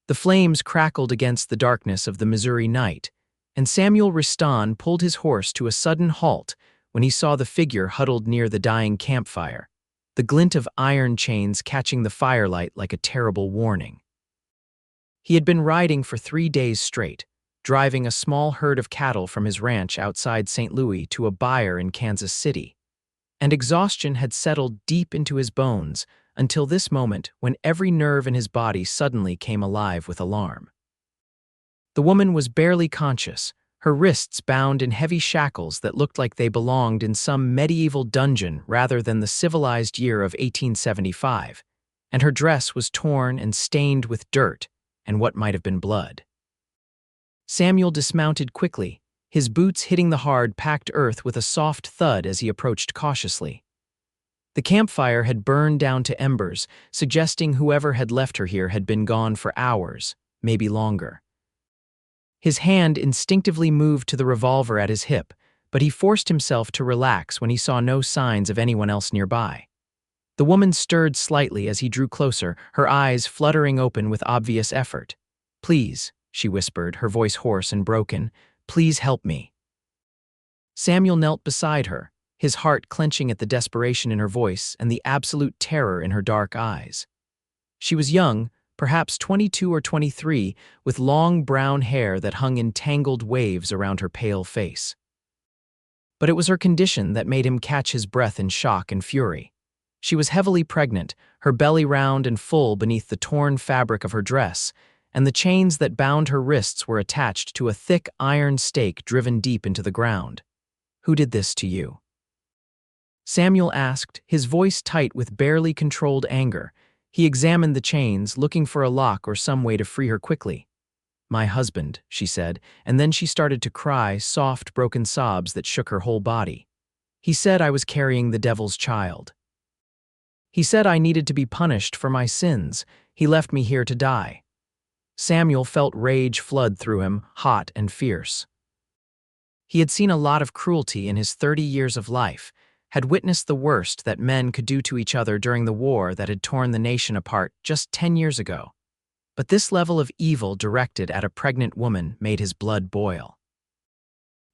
The flames crackled against the darkness of the Missouri night, and Samuel Reston pulled his horse to a sudden halt when he saw the figure huddled near the dying campfire, the glint of iron chains catching the firelight like a terrible warning. He had been riding for 3 days straight, driving a small herd of cattle from his ranch outside St. Louis to a buyer in Kansas City, and exhaustion had settled deep into his bones until this moment when every nerve in his body suddenly came alive with alarm. The woman was barely conscious, her wrists bound in heavy shackles that looked like they belonged in some medieval dungeon rather than the civilized year of 1875, and her dress was torn and stained with dirt and what might have been blood. Samuel dismounted quickly, his boots hitting the hard, packed earth with a soft thud as he approached cautiously. The campfire had burned down to embers, suggesting whoever had left her here had been gone for hours, maybe longer. His hand instinctively moved to the revolver at his hip, but he forced himself to relax when he saw no signs of anyone else nearby. The woman stirred slightly as he drew closer, her eyes fluttering open with obvious effort. "Please," she whispered, her voice hoarse and broken, "please help me." Samuel knelt beside her, his heart clenching at the desperation in her voice and the absolute terror in her dark eyes. She was young, perhaps 22 or 23, with long brown hair that hung in tangled waves around her pale face. But it was her condition that made him catch his breath in shock and fury. She was heavily pregnant, her belly round and full beneath the torn fabric of her dress, and the chains that bound her wrists were attached to a thick iron stake driven deep into the ground. "Who did this to you?" Samuel asked, his voice tight with barely controlled anger. He examined the chains, looking for a lock or some way to free her quickly. "My husband," she said, and then she started to cry, soft, broken sobs that shook her whole body. "He said I was carrying the devil's child. He said I needed to be punished for my sins. He left me here to die." Samuel felt rage flood through him, hot and fierce. He had seen a lot of cruelty in his 30 years of life, had witnessed the worst that men could do to each other during the war that had torn the nation apart just 10 years ago. But this level of evil directed at a pregnant woman made his blood boil.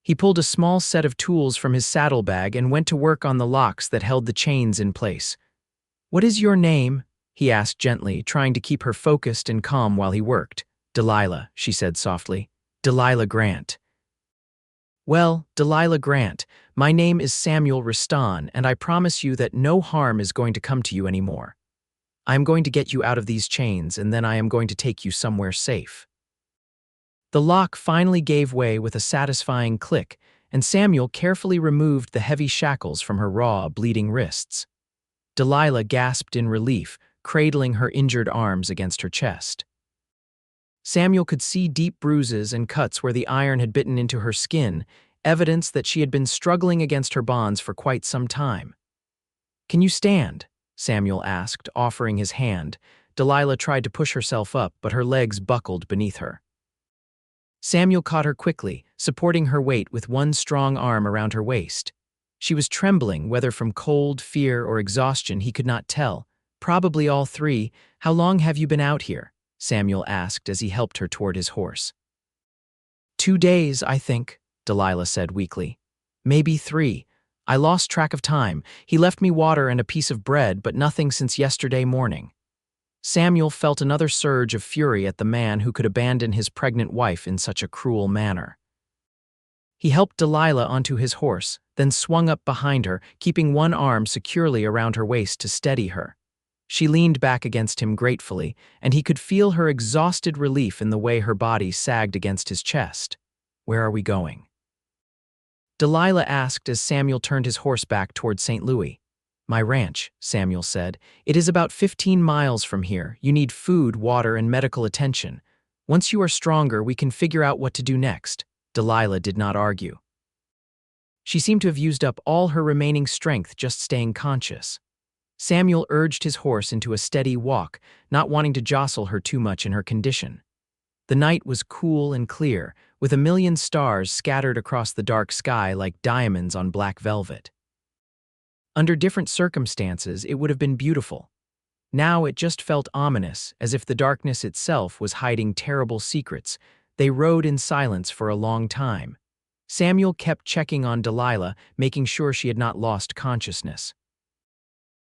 He pulled a small set of tools from his saddlebag and went to work on the locks that held the chains in place. "What is your name?" he asked gently, trying to keep her focused and calm while he worked. "Delilah," she said softly. "Delilah Grant." "Well, Delilah Grant, my name is Samuel Reston, and I promise you that no harm is going to come to you anymore. I am going to get you out of these chains, and then I am going to take you somewhere safe." The lock finally gave way with a satisfying click, and Samuel carefully removed the heavy shackles from her raw, bleeding wrists. Delilah gasped in relief, cradling her injured arms against her chest. Samuel could see deep bruises and cuts where the iron had bitten into her skin, evidence that she had been struggling against her bonds for quite some time. "Can you stand?" Samuel asked, offering his hand. Delilah tried to push herself up, but her legs buckled beneath her. Samuel caught her quickly, supporting her weight with one strong arm around her waist. She was trembling, whether from cold, fear, or exhaustion he could not tell. "Probably all three. How long have you been out here?" Samuel asked as he helped her toward his horse. 2 days, I think," Delilah said weakly. "Maybe 3. I lost track of time. He left me water and a piece of bread, but nothing since yesterday morning." Samuel felt another surge of fury at the man who could abandon his pregnant wife in such a cruel manner. He helped Delilah onto his horse, then swung up behind her, keeping one arm securely around her waist to steady her. She leaned back against him gratefully, and he could feel her exhausted relief in the way her body sagged against his chest. "Where are we going?" Delilah asked as Samuel turned his horse back toward St. Louis. "My ranch," Samuel said. "It is about 15 miles from here. You need food, water, and medical attention. Once you are stronger, we can figure out what to do next." Delilah did not argue. She seemed to have used up all her remaining strength just staying conscious. Samuel urged his horse into a steady walk, not wanting to jostle her too much in her condition. The night was cool and clear, with a million stars scattered across the dark sky like diamonds on black velvet. Under different circumstances, it would have been beautiful. Now it just felt ominous, as if the darkness itself was hiding terrible secrets. They rode in silence for a long time. Samuel kept checking on Delilah, making sure she had not lost consciousness.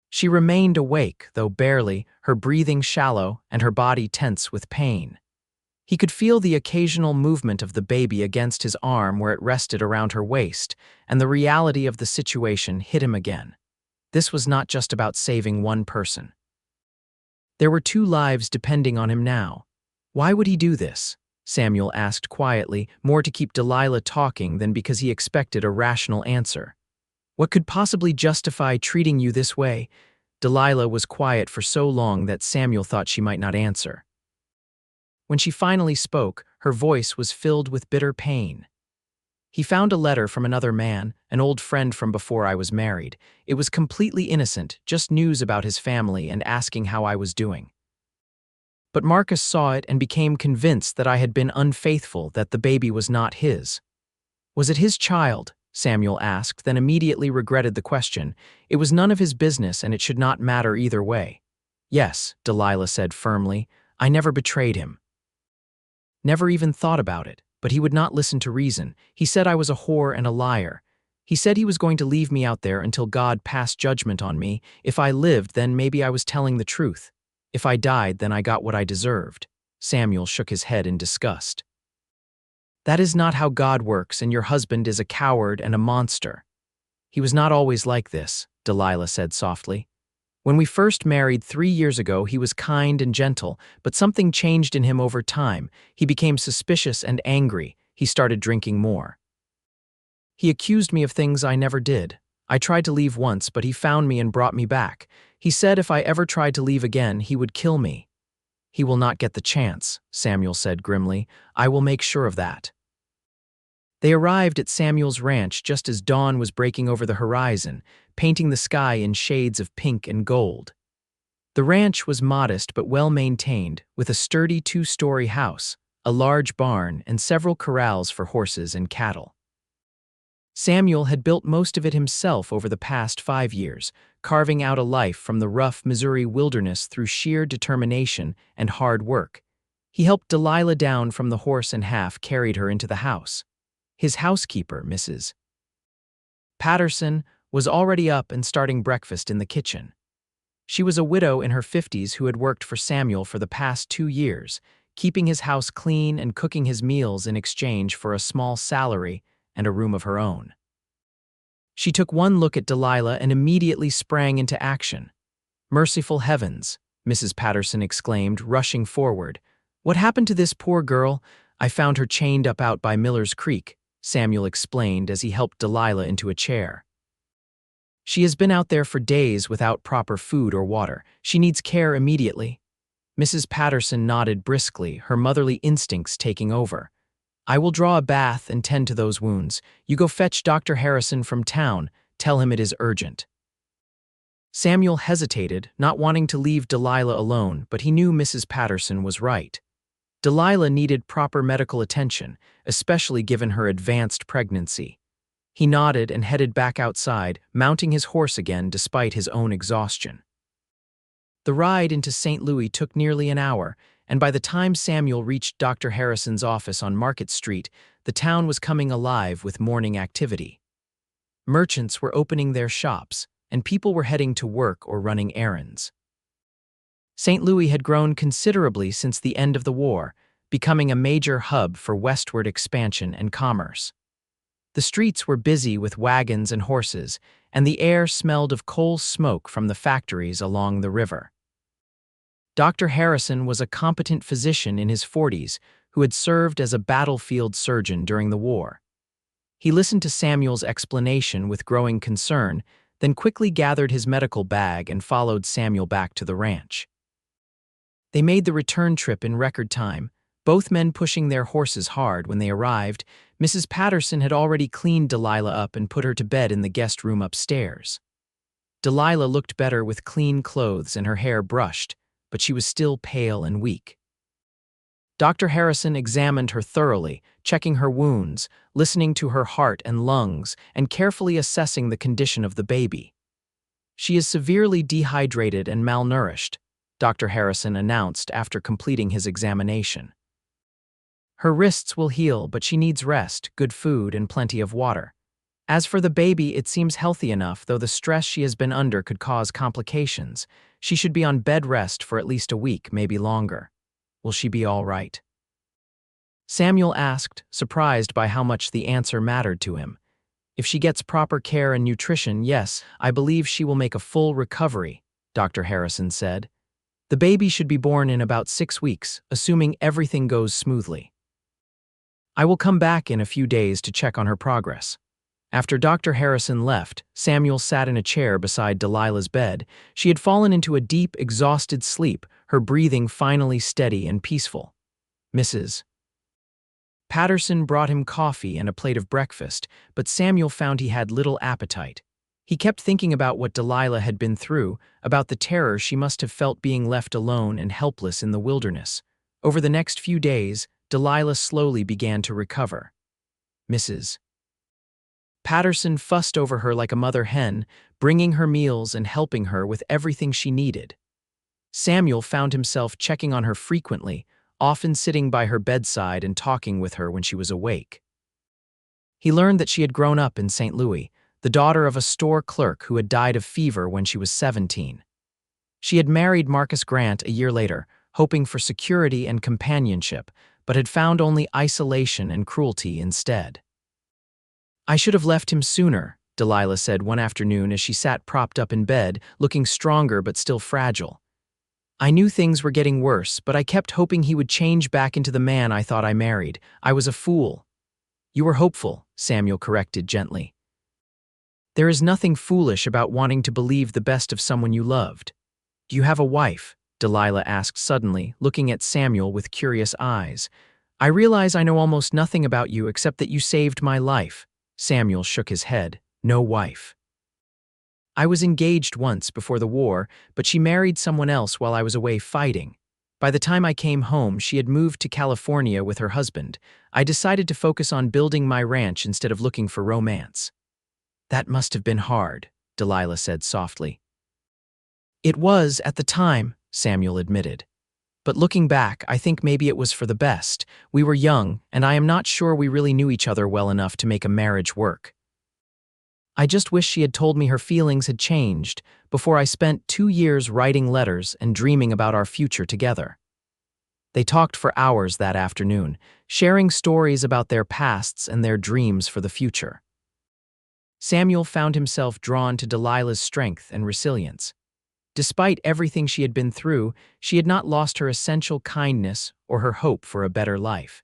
She remained awake, though barely, her breathing shallow and her body tense with pain. He could feel the occasional movement of the baby against his arm where it rested around her waist, and the reality of the situation hit him again. This was not just about saving one person. There were 2 lives depending on him now. Why would he do this? Samuel asked quietly, more to keep Delilah talking than because he expected a rational answer. What could possibly justify treating you this way? Delilah was quiet for so long that Samuel thought she might not answer. When she finally spoke, her voice was filled with bitter pain. He found a letter from another man, an old friend from before I was married. It was completely innocent, just news about his family and asking how I was doing. But Marcus saw it and became convinced that I had been unfaithful, that the baby was not his. Was it his child? Samuel asked, then immediately regretted the question. It was none of his business and it should not matter either way. Yes, Delilah said firmly. I never betrayed him. Never even thought about it, but he would not listen to reason. He said I was a whore and a liar. He said he was going to leave me out there until God passed judgment on me. If I lived, then maybe I was telling the truth. If I died, then I got what I deserved. Samuel shook his head in disgust. That is not how God works, and your husband is a coward and a monster. He was not always like this, Delilah said softly. When we first married 3 years ago, he was kind and gentle, but something changed in him over time. He became suspicious and angry. He started drinking more. He accused me of things I never did. I tried to leave once, but he found me and brought me back. He said if I ever tried to leave again, he would kill me. He will not get the chance, Samuel said grimly. I will make sure of that. They arrived at Samuel's ranch just as dawn was breaking over the horizon, painting the sky in shades of pink and gold. The ranch was modest but well-maintained, with a sturdy 2-story house, a large barn, and several corrals for horses and cattle. Samuel had built most of it himself over the past 5 years, carving out a life from the rough Missouri wilderness through sheer determination and hard work. He helped Delilah down from the horse and carried her into the house. His housekeeper, Mrs. Patterson, was already up and starting breakfast in the kitchen. She was a widow in her 50s who had worked for Samuel for the past 2 years, keeping his house clean and cooking his meals in exchange for a small salary and a room of her own. She took one look at Delilah and immediately sprang into action. Merciful heavens, Mrs. Patterson exclaimed, rushing forward. What happened to this poor girl? I found her chained up out by Miller's Creek, Samuel explained as he helped Delilah into a chair. She has been out there for days without proper food or water. She needs care immediately. Mrs. Patterson nodded briskly, her motherly instincts taking over. I will draw a bath and tend to those wounds. You go fetch Dr. Harrison from town. Tell him it is urgent. Samuel hesitated, not wanting to leave Delilah alone, but he knew Mrs. Patterson was right. Delilah needed proper medical attention, especially given her advanced pregnancy. He nodded and headed back outside, mounting his horse again despite his own exhaustion. The ride into St. Louis took nearly an hour, and by the time Samuel reached Dr. Harrison's office on Market Street, the town was coming alive with morning activity. Merchants were opening their shops, and people were heading to work or running errands. St. Louis had grown considerably since the end of the war, becoming a major hub for westward expansion and commerce. The streets were busy with wagons and horses, and the air smelled of coal smoke from the factories along the river. Dr. Harrison was a competent physician in his 40s who had served as a battlefield surgeon during the war. He listened to Samuel's explanation with growing concern, then quickly gathered his medical bag and followed Samuel back to the ranch. They made the return trip in record time, both men pushing their horses hard. When they arrived, Mrs. Patterson had already cleaned Delilah up and put her to bed in the guest room upstairs. Delilah looked better with clean clothes and her hair brushed, but she was still pale and weak. Dr. Harrison examined her thoroughly, checking her wounds, listening to her heart and lungs, and carefully assessing the condition of the baby. She is severely dehydrated and malnourished. Dr. Harrison announced after completing his examination. Her wrists will heal, but she needs rest, good food, and plenty of water. As for the baby, it seems healthy enough, though the stress she has been under could cause complications. She should be on bed rest for at least a week, maybe longer. Will she be all right? Samuel asked, surprised by how much the answer mattered to him. If she gets proper care and nutrition, yes, I believe she will make a full recovery, Dr. Harrison said. The baby should be born in about 6 weeks, assuming everything goes smoothly. I will come back in a few days to check on her progress. After Dr. Harrison left, Samuel sat in a chair beside Delilah's bed. She had fallen into a deep, exhausted sleep, her breathing finally steady and peaceful. Mrs. Patterson brought him coffee and a plate of breakfast, but Samuel found he had little appetite. He kept thinking about what Delilah had been through, about the terror she must have felt being left alone and helpless in the wilderness. Over the next few days, Delilah slowly began to recover. Mrs. Patterson fussed over her like a mother hen, bringing her meals and helping her with everything she needed. Samuel found himself checking on her frequently, often sitting by her bedside and talking with her when she was awake. He learned that she had grown up in St. Louis, the daughter of a store clerk who had died of fever when she was 17. She had married Marcus Grant a year later, hoping for security and companionship, but had found only isolation and cruelty instead. I should have left him sooner, Delilah said one afternoon as she sat propped up in bed, looking stronger but still fragile. I knew things were getting worse, but I kept hoping he would change back into the man I thought I married. I was a fool. You were hopeful, Samuel corrected gently. There is nothing foolish about wanting to believe the best of someone you loved. Do you have a wife? Delilah asked suddenly, looking at Samuel with curious eyes. I realize I know almost nothing about you except that you saved my life. Samuel shook his head. No wife. I was engaged once before the war, but she married someone else while I was away fighting. By the time I came home, she had moved to California with her husband. I decided to focus on building my ranch instead of looking for romance. That must have been hard, Delilah said softly. It was at the time, Samuel admitted. But looking back, I think maybe it was for the best. We were young, and I am not sure we really knew each other well enough to make a marriage work. I just wish she had told me her feelings had changed before I spent 2 years writing letters and dreaming about our future together. They talked for hours that afternoon, sharing stories about their pasts and their dreams for the future. Samuel found himself drawn to Delilah's strength and resilience. Despite everything she had been through, she had not lost her essential kindness or her hope for a better life.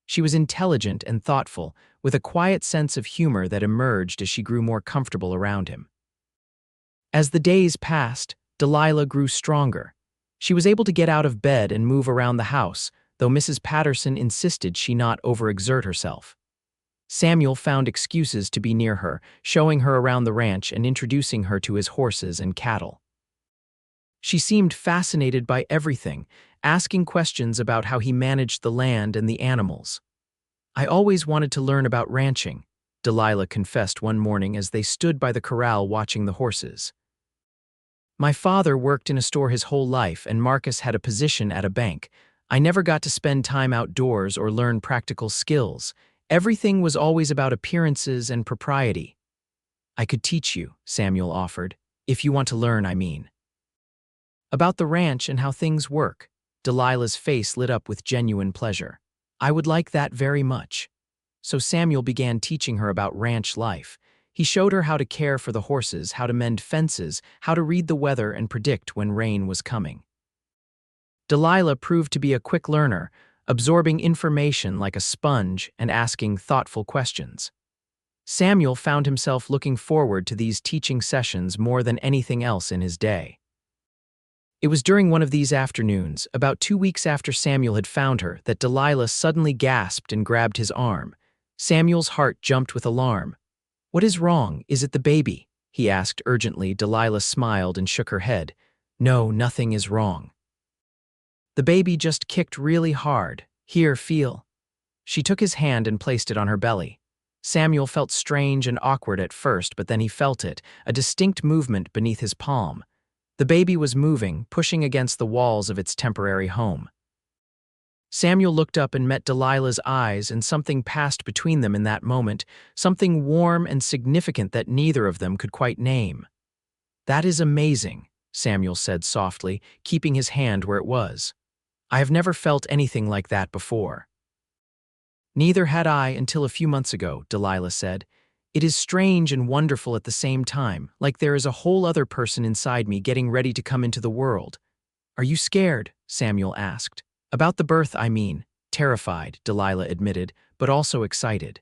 She was intelligent and thoughtful, with a quiet sense of humor that emerged as she grew more comfortable around him. As the days passed, Delilah grew stronger. She was able to get out of bed and move around the house, though Mrs. Patterson insisted she not overexert herself. Samuel found excuses to be near her, showing her around the ranch and introducing her to his horses and cattle. She seemed fascinated by everything, asking questions about how he managed the land and the animals. I always wanted to learn about ranching, Delilah confessed one morning as they stood by the corral watching the horses. My father worked in a store his whole life, and Marcus had a position at a bank. I never got to spend time outdoors or learn practical skills. Everything was always about appearances and propriety. I could teach you, Samuel offered. If you want to learn, I mean. About the ranch and how things work, Delilah's face lit up with genuine pleasure. I would like that very much. So Samuel began teaching her about ranch life. He showed her how to care for the horses, how to mend fences, how to read the weather and predict when rain was coming. Delilah proved to be a quick learner, absorbing information like a sponge and asking thoughtful questions. Samuel found himself looking forward to these teaching sessions more than anything else in his day. It was during one of these afternoons, about 2 weeks after Samuel had found her, that Delilah suddenly gasped and grabbed his arm. Samuel's heart jumped with alarm. What is wrong? Is it the baby? He asked urgently. Delilah smiled and shook her head. No, nothing is wrong. The baby just kicked really hard. Here, feel. She took his hand and placed it on her belly. Samuel felt strange and awkward at first, but then he felt it, a distinct movement beneath his palm. The baby was moving, pushing against the walls of its temporary home. Samuel looked up and met Delilah's eyes, and something passed between them in that moment, something warm and significant that neither of them could quite name. "That is amazing," Samuel said softly, keeping his hand where it was. "I have never felt anything like that before." "Neither had I until a few months ago," Delilah said. "It is strange and wonderful at the same time, like there is a whole other person inside me getting ready to come into the world." "Are you scared?" Samuel asked. "About the birth, I mean." "Terrified," Delilah admitted, "but also excited.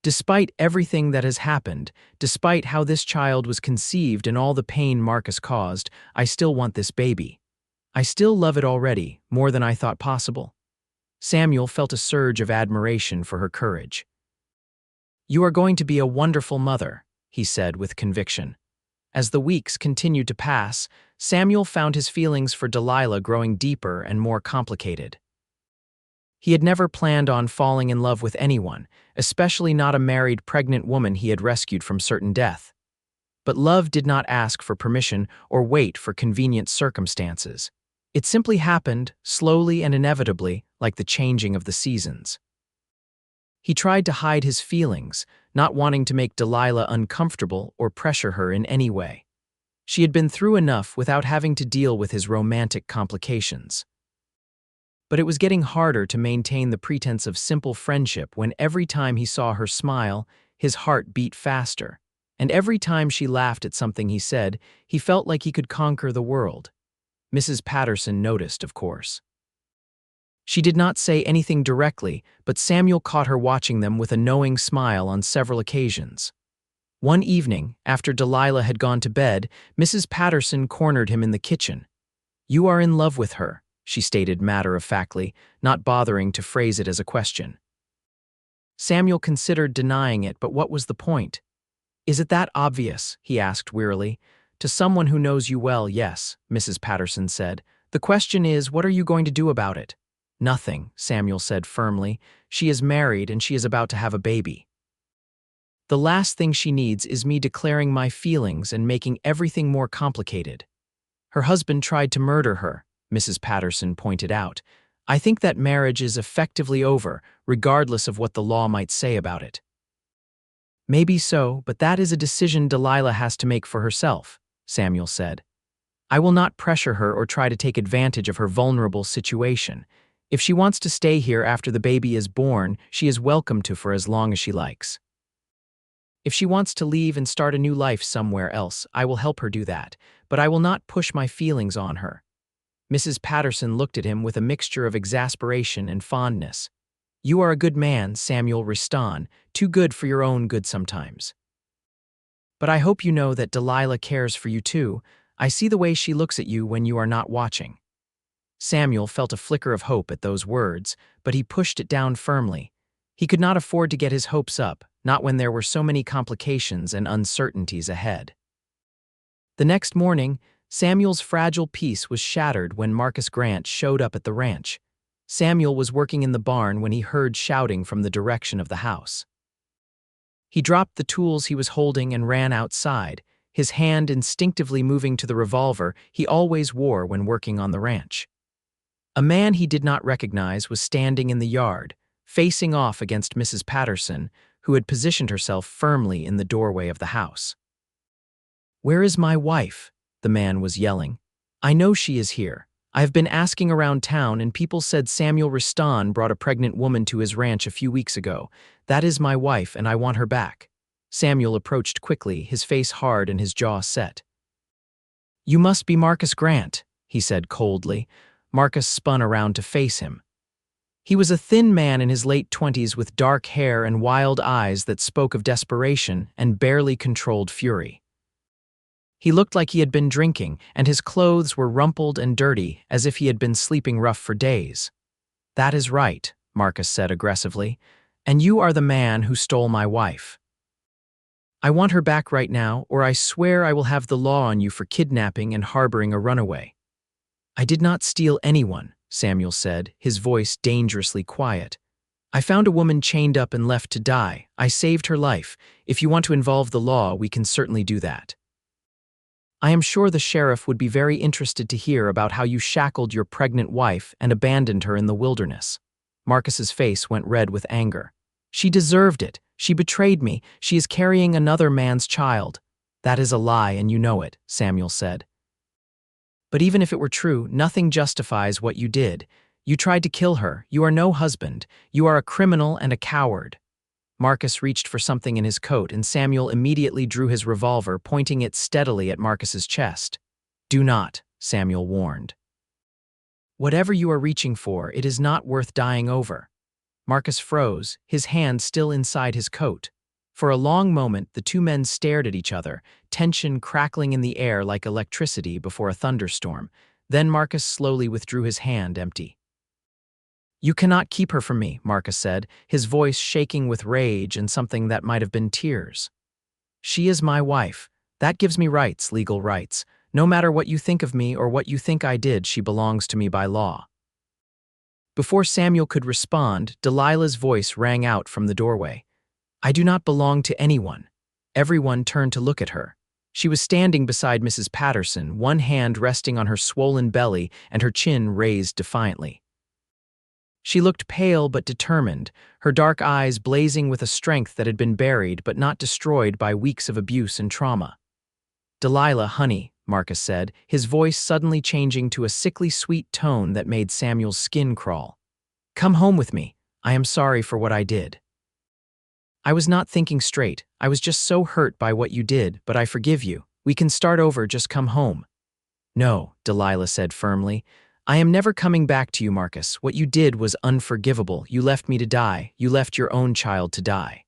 Despite everything that has happened, despite how this child was conceived and all the pain Marcus caused, I still want this baby. I still love it already, more than I thought possible." Samuel felt a surge of admiration for her courage. "You are going to be a wonderful mother," he said with conviction. As the weeks continued to pass, Samuel found his feelings for Delilah growing deeper and more complicated. He had never planned on falling in love with anyone, especially not a married pregnant woman he had rescued from certain death. But love did not ask for permission or wait for convenient circumstances. It simply happened, slowly and inevitably, like the changing of the seasons. He tried to hide his feelings, not wanting to make Delilah uncomfortable or pressure her in any way. She had been through enough without having to deal with his romantic complications. But it was getting harder to maintain the pretense of simple friendship when every time he saw her smile, his heart beat faster, and every time she laughed at something he said, he felt like he could conquer the world. Mrs. Patterson noticed, of course. She did not say anything directly, but Samuel caught her watching them with a knowing smile on several occasions. One evening, after Delilah had gone to bed, Mrs. Patterson cornered him in the kitchen. "You are in love with her," she stated matter-of-factly, not bothering to phrase it as a question. Samuel considered denying it, but what was the point? "Is it that obvious?" he asked wearily. "To someone who knows you well, yes," Mrs. Patterson said. "The question is, what are you going to do about it?" "Nothing," Samuel said firmly. "She is married and she is about to have a baby. The last thing she needs is me declaring my feelings and making everything more complicated." "Her husband tried to murder her," Mrs. Patterson pointed out. "I think that marriage is effectively over, regardless of what the law might say about it." "Maybe so, but that is a decision Delilah has to make for herself," Samuel said. "I will not pressure her or try to take advantage of her vulnerable situation. If she wants to stay here after the baby is born, she is welcome to for as long as she likes. If she wants to leave and start a new life somewhere else, I will help her do that, but I will not push my feelings on her." Mrs. Patterson looked at him with a mixture of exasperation and fondness. "You are a good man, Samuel Reston, too good for your own good sometimes. But I hope you know that Delilah cares for you too. I see the way she looks at you when you are not watching." Samuel felt a flicker of hope at those words, but he pushed it down firmly. He could not afford to get his hopes up, not when there were so many complications and uncertainties ahead. The next morning, Samuel's fragile peace was shattered when Marcus Grant showed up at the ranch. Samuel was working in the barn when he heard shouting from the direction of the house. He dropped the tools he was holding and ran outside, his hand instinctively moving to the revolver he always wore when working on the ranch. A man he did not recognize was standing in the yard, facing off against Mrs. Patterson, who had positioned herself firmly in the doorway of the house. "Where is my wife?" the man was yelling. "I know she is here. I have been asking around town and people said Samuel Reston brought a pregnant woman to his ranch a few weeks ago. That is my wife and I want her back." Samuel approached quickly, his face hard and his jaw set. "You must be Marcus Grant," he said coldly. Marcus spun around to face him. He was a thin man in his late 20s with dark hair and wild eyes that spoke of desperation and barely controlled fury. He looked like he had been drinking, and his clothes were rumpled and dirty, as if he had been sleeping rough for days. "That is right," Marcus said aggressively, "and you are the man who stole my wife. I want her back right now, or I swear I will have the law on you for kidnapping and harboring a runaway." "I did not steal anyone," Samuel said, his voice dangerously quiet. "I found a woman chained up and left to die. I saved her life. If you want to involve the law, we can certainly do that." I am sure the sheriff would be very interested to hear about how you shackled your pregnant wife and abandoned her in the wilderness." Marcus's face went red with anger. "She deserved it. She betrayed me. She is carrying another man's child." "That is a lie, and you know it," Samuel said. "But even if it were true, nothing justifies what you did. You tried to kill her. You are no husband. You are a criminal and a coward." Marcus reached for something in his coat, and Samuel immediately drew his revolver, pointing it steadily at Marcus's chest. "Do not," Samuel warned. "Whatever you are reaching for, it is not worth dying over." Marcus froze, his hand still inside his coat. For a long moment, the two men stared at each other, tension crackling in the air like electricity before a thunderstorm. Then Marcus slowly withdrew his hand empty. "You cannot keep her from me," Marcus said, his voice shaking with rage and something that might have been tears. "She is my wife. That gives me rights, legal rights. No matter what you think of me or what you think I did, she belongs to me by law." Before Samuel could respond, Delilah's voice rang out from the doorway. "I do not belong to anyone." Everyone turned to look at her. She was standing beside Mrs. Patterson, one hand resting on her swollen belly and her chin raised defiantly. She looked pale but determined, her dark eyes blazing with a strength that had been buried but not destroyed by weeks of abuse and trauma. "Delilah, honey," Marcus said, his voice suddenly changing to a sickly sweet tone that made Samuel's skin crawl. "Come home with me. I am sorry for what I did." "I was not thinking straight. I was just so hurt by what you did, but I forgive you. We can start over, just come home." "No," Delilah said firmly. "I am never coming back to you, Marcus. What you did was unforgivable. You left me to die. You left your own child to die.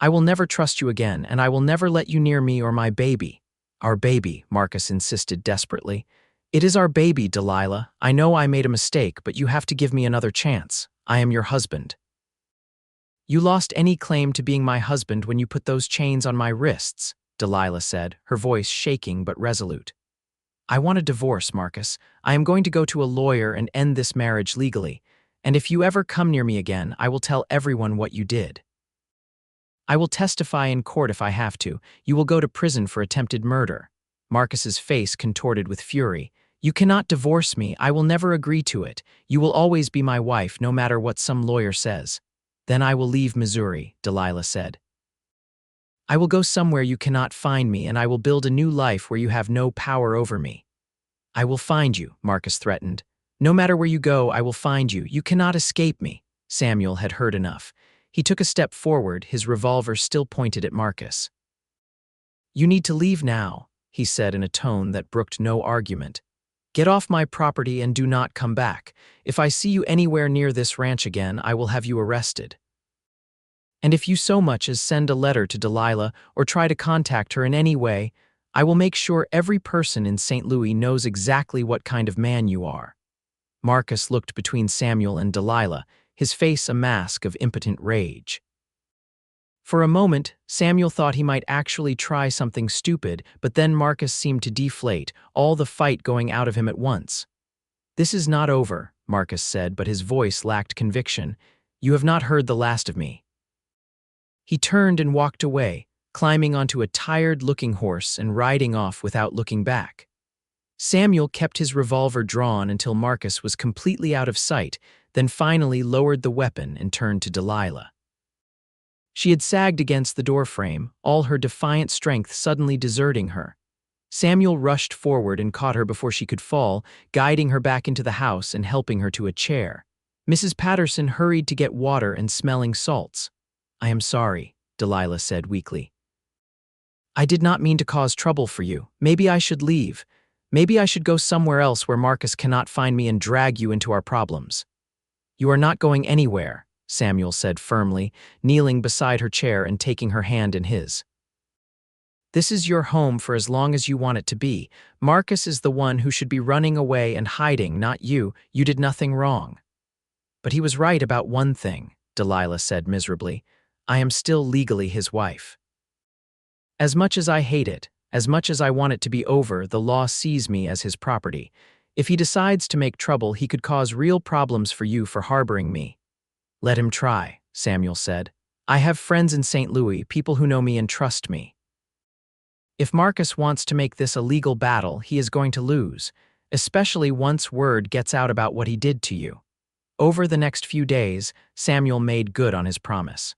I will never trust you again, and I will never let you near me or my baby." "Our baby," Marcus insisted desperately. "It is our baby, Delilah. I know I made a mistake, but you have to give me another chance. I am your husband." "You lost any claim to being my husband when you put those chains on my wrists," Delilah said, her voice shaking but resolute. "I want a divorce, Marcus. I am going to go to a lawyer and end this marriage legally. And if you ever come near me again, I will tell everyone what you did. I will testify in court if I have to. You will go to prison for attempted murder." Marcus's face contorted with fury. "You cannot divorce me. I will never agree to it. You will always be my wife, no matter what some lawyer says." "Then I will leave Missouri," Delilah said. "I will go somewhere you cannot find me, and I will build a new life where you have no power over me." "I will find you," Marcus threatened. "No matter where you go, I will find you. You cannot escape me." Samuel had heard enough. He took a step forward, his revolver still pointed at Marcus. "You need to leave now," he said in a tone that brooked no argument. "Get off my property and do not come back. If I see you anywhere near this ranch again, I will have you arrested. And if you so much as send a letter to Delilah or try to contact her in any way, I will make sure every person in St. Louis knows exactly what kind of man you are." Marcus looked between Samuel and Delilah, his face a mask of impotent rage. For a moment, Samuel thought he might actually try something stupid, but then Marcus seemed to deflate, all the fight going out of him at once. "This is not over," Marcus said, but his voice lacked conviction. "You have not heard the last of me." He turned and walked away, climbing onto a tired-looking horse and riding off without looking back. Samuel kept his revolver drawn until Marcus was completely out of sight, then finally lowered the weapon and turned to Delilah. She had sagged against the doorframe, all her defiant strength suddenly deserting her. Samuel rushed forward and caught her before she could fall, guiding her back into the house and helping her to a chair. Mrs. Patterson hurried to get water and smelling salts. "I am sorry," Delilah said weakly. "I did not mean to cause trouble for you. Maybe I should leave. Maybe I should go somewhere else where Marcus cannot find me and drag you into our problems." "You are not going anywhere," Samuel said firmly, kneeling beside her chair and taking her hand in his. "This is your home for as long as you want it to be. Marcus is the one who should be running away and hiding, not you. You did nothing wrong." "But he was right about one thing," Delilah said miserably. "I am still legally his wife. As much as I hate it, as much as I want it to be over, the law sees me as his property. If he decides to make trouble, he could cause real problems for you for harboring me." "Let him try," Samuel said. "I have friends in St. Louis, people who know me and trust me. If Marcus wants to make this a legal battle, he is going to lose, especially once word gets out about what he did to you. Over the next few days, Samuel made good on his promise.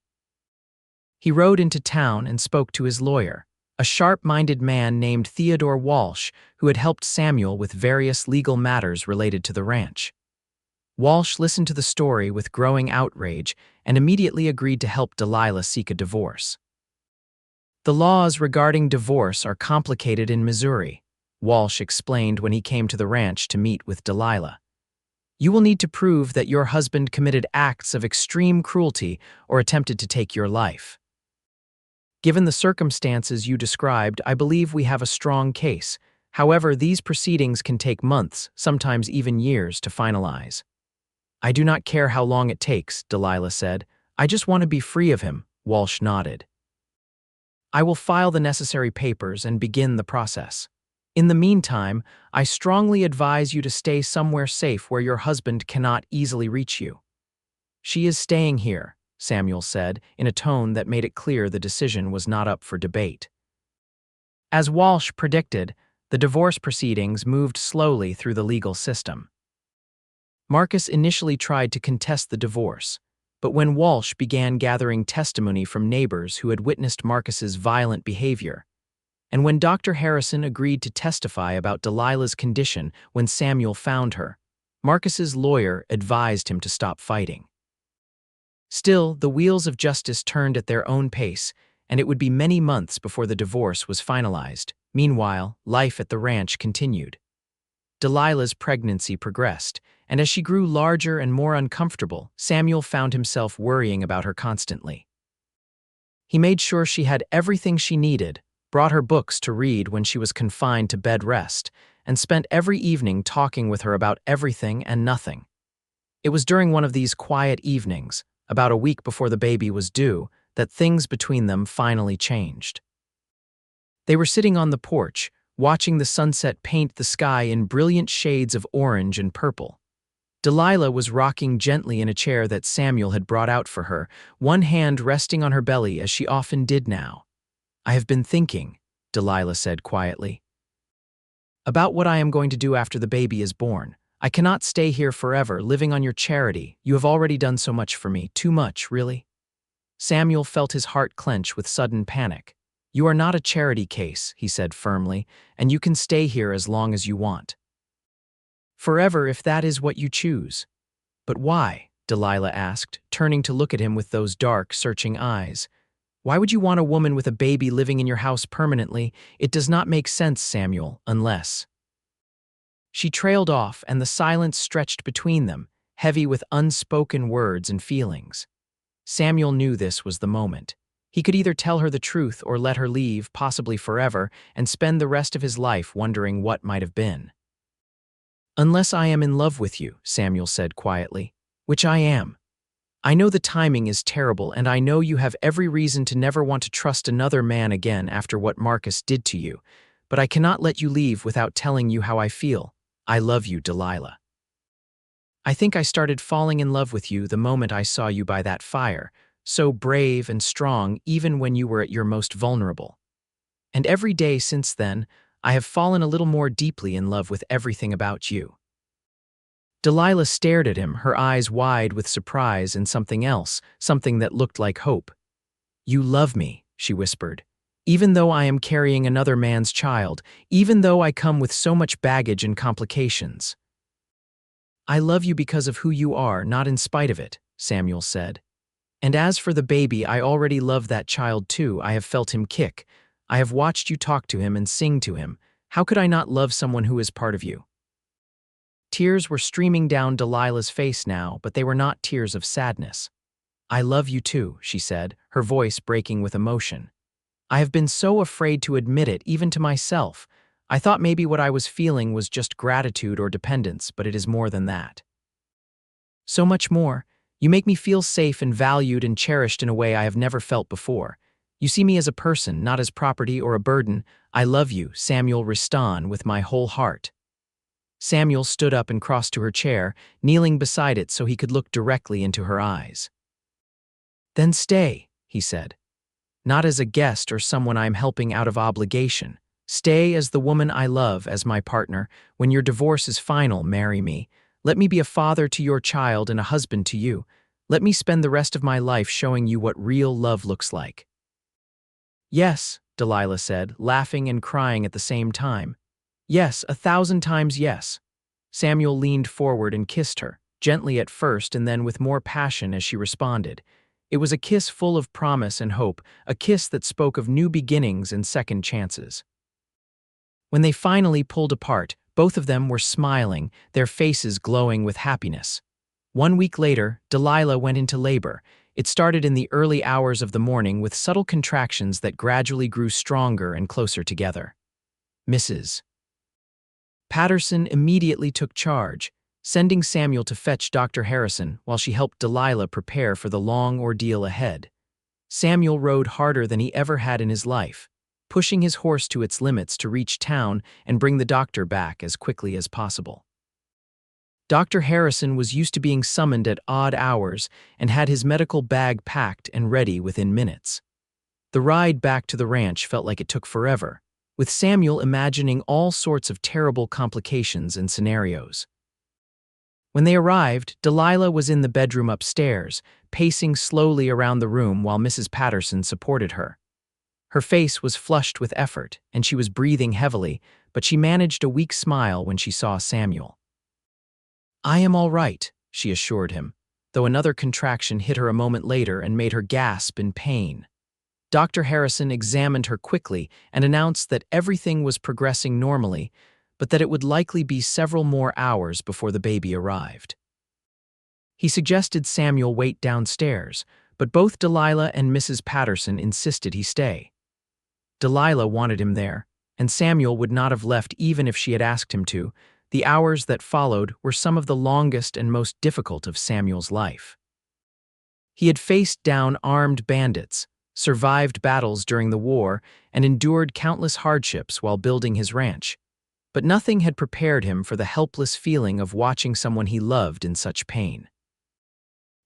He rode into town and spoke to his lawyer, a sharp-minded man named Theodore Walsh, who had helped Samuel with various legal matters related to the ranch. Walsh listened to the story with growing outrage and immediately agreed to help Delilah seek a divorce. The laws regarding divorce are complicated in Missouri, Walsh explained when he came to the ranch to meet with Delilah. You will need to prove that your husband committed acts of extreme cruelty or attempted to take your life. Given the circumstances you described, I believe we have a strong case. However, these proceedings can take months, sometimes even years, to finalize. I do not care how long it takes, Delilah said. I just want to be free of him, Walsh nodded. I will file the necessary papers and begin the process. In the meantime, I strongly advise you to stay somewhere safe where your husband cannot easily reach you. She is staying here, Samuel said, in a tone that made it clear the decision was not up for debate. As Walsh predicted, the divorce proceedings moved slowly through the legal system. Marcus initially tried to contest the divorce, but when Walsh began gathering testimony from neighbors who had witnessed Marcus's violent behavior, and when Dr. Harrison agreed to testify about Delilah's condition when Samuel found her, Marcus's lawyer advised him to stop fighting. Still, the wheels of justice turned at their own pace, and it would be many months before the divorce was finalized. Meanwhile, life at the ranch continued. Delilah's pregnancy progressed, and as she grew larger and more uncomfortable, Samuel found himself worrying about her constantly. He made sure she had everything she needed, brought her books to read when she was confined to bed rest, and spent every evening talking with her about everything and nothing. It was during one of these quiet evenings, about a week before the baby was due, that things between them finally changed. They were sitting on the porch, watching the sunset paint the sky in brilliant shades of orange and purple. Delilah was rocking gently in a chair that Samuel had brought out for her, one hand resting on her belly as she often did now. I have been thinking, Delilah said quietly, about what I am going to do after the baby is born. I cannot stay here forever, living on your charity. You have already done so much for me. Too much, really. Samuel felt his heart clench with sudden panic. You are not a charity case, he said firmly, and you can stay here as long as you want. Forever if that is what you choose. But why? Delilah asked, turning to look at him with those dark, searching eyes. Why would you want a woman with a baby living in your house permanently? It does not make sense, Samuel, unless... She trailed off, and the silence stretched between them, heavy with unspoken words and feelings. Samuel knew this was the moment. He could either tell her the truth or let her leave, possibly forever, and spend the rest of his life wondering what might have been. Unless I am in love with you, Samuel said quietly, which I am. I know the timing is terrible, and I know you have every reason to never want to trust another man again after what Marcus did to you, but I cannot let you leave without telling you how I feel. I love you, Delilah. I think I started falling in love with you the moment I saw you by that fire, so brave and strong even when you were at your most vulnerable. And every day since then, I have fallen a little more deeply in love with everything about you. Delilah stared at him, her eyes wide with surprise and something else, something that looked like hope. You love me, she whispered. Even though I am carrying another man's child, even though I come with so much baggage and complications. I love you because of who you are, not in spite of it, Samuel said. And as for the baby, I already love that child too. I have felt him kick. I have watched you talk to him and sing to him. How could I not love someone who is part of you? Tears were streaming down Delilah's face now, but they were not tears of sadness. I love you too, she said, her voice breaking with emotion. I have been so afraid to admit it, even to myself. I thought maybe what I was feeling was just gratitude or dependence, but it is more than that. So much more. You make me feel safe and valued and cherished in a way I have never felt before. You see me as a person, not as property or a burden. I love you, Samuel Reston, with my whole heart. Samuel stood up and crossed to her chair, kneeling beside it so he could look directly into her eyes. Then stay, he said. Not as a guest or someone I'm helping out of obligation. Stay as the woman I love as my partner. When your divorce is final, marry me. Let me be a father to your child and a husband to you. Let me spend the rest of my life showing you what real love looks like." "Yes," Delilah said, laughing and crying at the same time. "Yes, 1,000 times yes." Samuel leaned forward and kissed her, gently at first and then with more passion as she responded. It was a kiss full of promise and hope, a kiss that spoke of new beginnings and second chances. When they finally pulled apart, both of them were smiling, their faces glowing with happiness. 1 week later, Delilah went into labor. It started in the early hours of the morning with subtle contractions that gradually grew stronger and closer together. Mrs. Patterson immediately took charge, sending Samuel to fetch Dr. Harrison while she helped Delilah prepare for the long ordeal ahead. Samuel rode harder than he ever had in his life, pushing his horse to its limits to reach town and bring the doctor back as quickly as possible. Dr. Harrison was used to being summoned at odd hours and had his medical bag packed and ready within minutes. The ride back to the ranch felt like it took forever, with Samuel imagining all sorts of terrible complications and scenarios. When they arrived, Delilah was in the bedroom upstairs, pacing slowly around the room while Mrs. Patterson supported her. Her face was flushed with effort, and she was breathing heavily, but she managed a weak smile when she saw Samuel. "I am all right," she assured him, though another contraction hit her a moment later and made her gasp in pain. Dr. Harrison examined her quickly and announced that everything was progressing normally, but that it would likely be several more hours before the baby arrived. He suggested Samuel wait downstairs, but both Delilah and Mrs. Patterson insisted he stay. Delilah wanted him there, and Samuel would not have left even if she had asked him to. The hours that followed were some of the longest and most difficult of Samuel's life. He had faced down armed bandits, survived battles during the war, and endured countless hardships while building his ranch. But nothing had prepared him for the helpless feeling of watching someone he loved in such pain.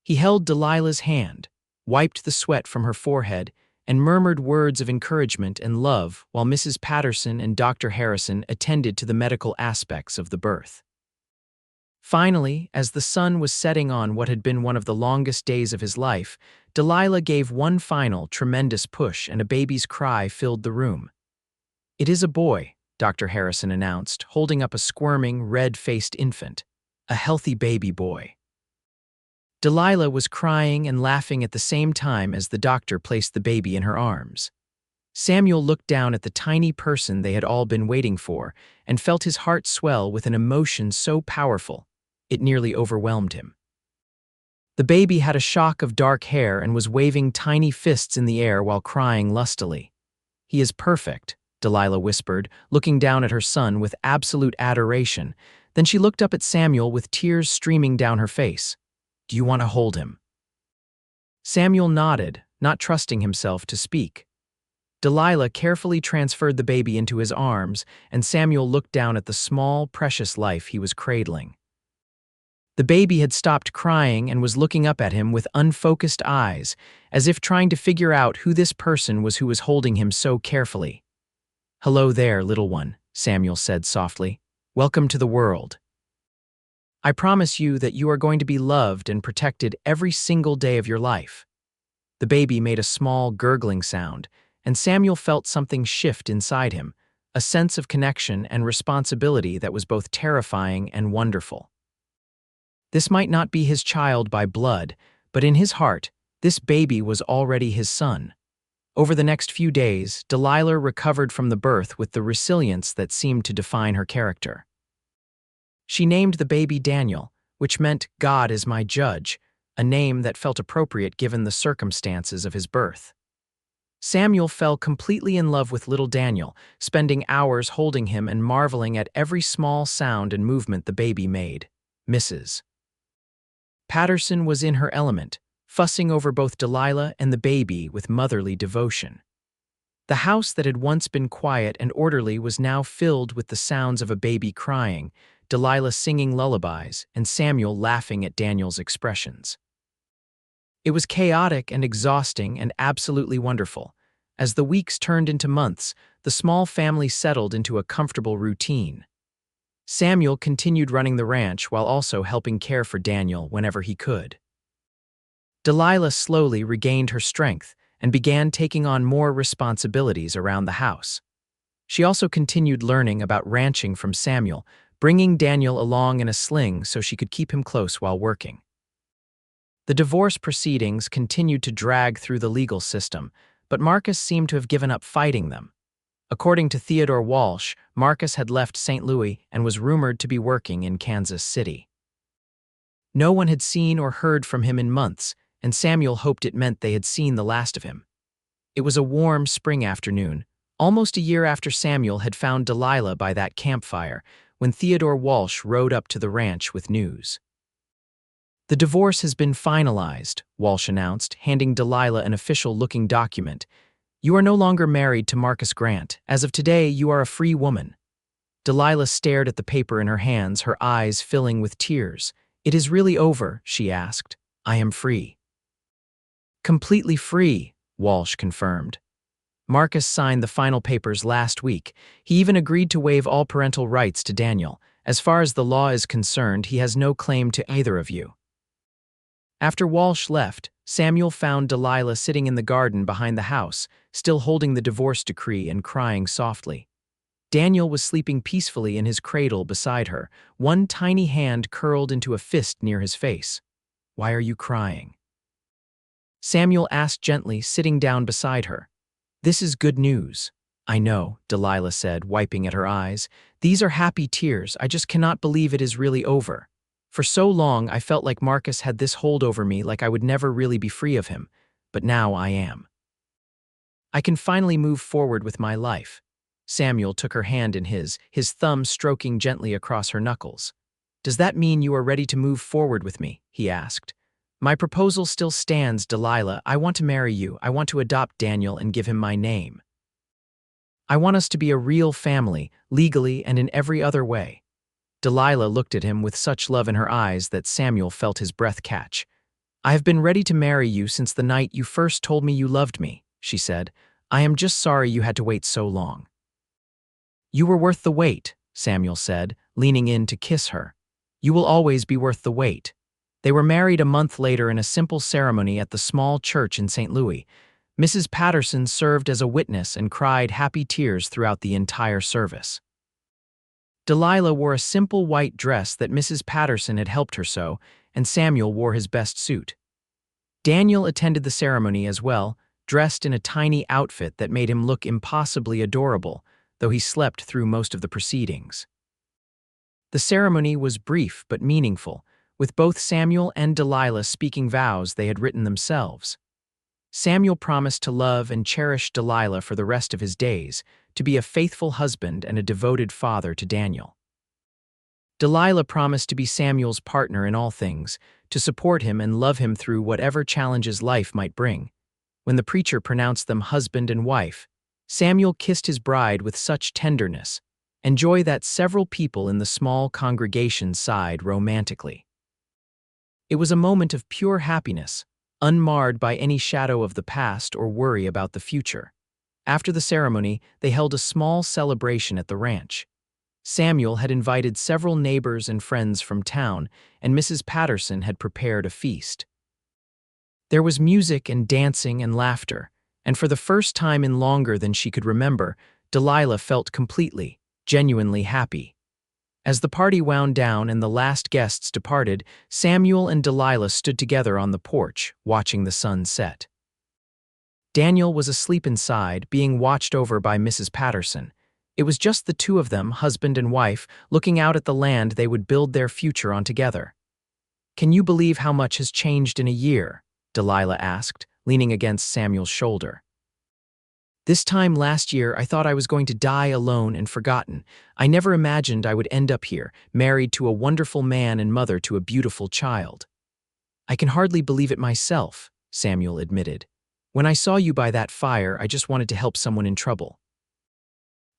He held Delilah's hand, wiped the sweat from her forehead, and murmured words of encouragement and love while Mrs. Patterson and Dr. Harrison attended to the medical aspects of the birth. Finally, as the sun was setting on what had been one of the longest days of his life, Delilah gave one final, tremendous push and a baby's cry filled the room. "It is a boy," Dr. Harrison announced, holding up a squirming, red-faced infant. "A healthy baby boy." Delilah was crying and laughing at the same time as the doctor placed the baby in her arms. Samuel looked down at the tiny person they had all been waiting for and felt his heart swell with an emotion so powerful, it nearly overwhelmed him. The baby had a shock of dark hair and was waving tiny fists in the air while crying lustily. "He is perfect," Delilah whispered, looking down at her son with absolute adoration. Then she looked up at Samuel with tears streaming down her face. "Do you want to hold him?" Samuel nodded, not trusting himself to speak. Delilah carefully transferred the baby into his arms, and Samuel looked down at the small, precious life he was cradling. The baby had stopped crying and was looking up at him with unfocused eyes, as if trying to figure out who this person was who was holding him so carefully. "Hello there, little one," Samuel said softly. "Welcome to the world. I promise you that you are going to be loved and protected every single day of your life." The baby made a small, gurgling sound, and Samuel felt something shift inside him, a sense of connection and responsibility that was both terrifying and wonderful. This might not be his child by blood, but in his heart, this baby was already his son. Over the next few days, Delilah recovered from the birth with the resilience that seemed to define her character. She named the baby Daniel, which meant "God is my judge," a name that felt appropriate given the circumstances of his birth. Samuel fell completely in love with little Daniel, spending hours holding him and marveling at every small sound and movement the baby made. Mrs. Patterson was in her element, fussing over both Delilah and the baby with motherly devotion. The house that had once been quiet and orderly was now filled with the sounds of a baby crying, Delilah singing lullabies, and Samuel laughing at Daniel's expressions. It was chaotic and exhausting and absolutely wonderful. As the weeks turned into months, the small family settled into a comfortable routine. Samuel continued running the ranch while also helping care for Daniel whenever he could. Delilah slowly regained her strength and began taking on more responsibilities around the house. She also continued learning about ranching from Samuel, bringing Daniel along in a sling so she could keep him close while working. The divorce proceedings continued to drag through the legal system, but Marcus seemed to have given up fighting them. According to Theodore Walsh, Marcus had left St. Louis and was rumored to be working in Kansas City. No one had seen or heard from him in months, and Samuel hoped it meant they had seen the last of him. It was a warm spring afternoon, almost a year after Samuel had found Delilah by that campfire, when Theodore Walsh rode up to the ranch with news. "The divorce has been finalized," Walsh announced, handing Delilah an official-looking document. "You are no longer married to Marcus Grant. As of today, you are a free woman." Delilah stared at the paper in her hands, her eyes filling with tears. "It is really over?" she asked. "I am free." "Completely free," Walsh confirmed. Marcus signed the final papers last week. He even agreed to waive all parental rights to Daniel. As far as the law is concerned, he has no claim to either of you. After Walsh left, Samuel found Delilah sitting in the garden behind the house, still holding the divorce decree and crying softly. Daniel was sleeping peacefully in his cradle beside her, one tiny hand curled into a fist near his face. "Why are you crying?" Samuel asked gently, sitting down beside her. "This is good news." "I know," Delilah said, wiping at her eyes. "These are happy tears. I just cannot believe it is really over. For so long, I felt like Marcus had this hold over me, like I would never really be free of him. But now I am. I can finally move forward with my life." Samuel took her hand in his thumb stroking gently across her knuckles. "Does that mean you are ready to move forward with me?" he asked. "My proposal still stands, Delilah. I want to marry you. I want to adopt Daniel and give him my name. I want us to be a real family, legally and in every other way." Delilah looked at him with such love in her eyes that Samuel felt his breath catch. "I have been ready to marry you since the night you first told me you loved me," she said. "I am just sorry you had to wait so long." "You were worth the wait," Samuel said, leaning in to kiss her. "You will always be worth the wait." They were married a month later in a simple ceremony at the small church in St. Louis. Mrs. Patterson served as a witness and cried happy tears throughout the entire service. Delilah wore a simple white dress that Mrs. Patterson had helped her sew, and Samuel wore his best suit. Daniel attended the ceremony as well, dressed in a tiny outfit that made him look impossibly adorable, though he slept through most of the proceedings. The ceremony was brief but meaningful, with both Samuel and Delilah speaking vows they had written themselves. Samuel promised to love and cherish Delilah for the rest of his days, to be a faithful husband and a devoted father to Daniel. Delilah promised to be Samuel's partner in all things, to support him and love him through whatever challenges life might bring. When the preacher pronounced them husband and wife, Samuel kissed his bride with such tenderness and joy that several people in the small congregation sighed romantically. It was a moment of pure happiness, unmarred by any shadow of the past or worry about the future. After the ceremony, they held a small celebration at the ranch. Samuel had invited several neighbors and friends from town, and Mrs. Patterson had prepared a feast. There was music and dancing and laughter, and for the first time in longer than she could remember, Delilah felt completely, genuinely happy. As the party wound down and the last guests departed, Samuel and Delilah stood together on the porch, watching the sun set. Daniel was asleep inside, being watched over by Mrs. Patterson. It was just the two of them, husband and wife, looking out at the land they would build their future on together. "Can you believe how much has changed in a year?" Delilah asked, leaning against Samuel's shoulder. "This time last year, I thought I was going to die alone and forgotten. I never imagined I would end up here, married to a wonderful man and mother to a beautiful child." "I can hardly believe it myself," Samuel admitted. "When I saw you by that fire, I just wanted to help someone in trouble.